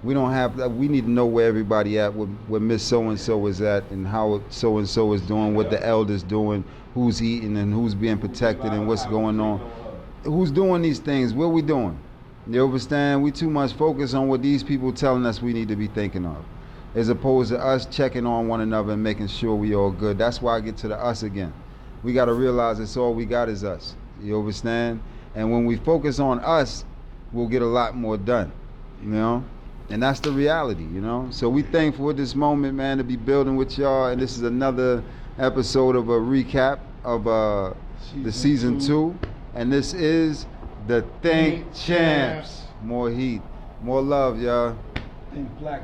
We don't have. We need to know where everybody at, where Miss So and So is at, and how so and so is doing, what the elders doing, who's eating, and who's being protected, and what's going on. Who's doing these things? What we doing? You understand? We too much focus on what these people telling us we need to be thinking of, as opposed to us checking on one another and making sure we all good. That's why I get to the us again. We got to realize it's all we got is us. You understand? And when we focus on us, we'll get a lot more done, you know? And that's the reality, you know? So we thankful for this moment, man, to be building with y'all. And this is another episode of a recap of the season 2. And this is the Think Champs. More heat. More love, y'all. Think black.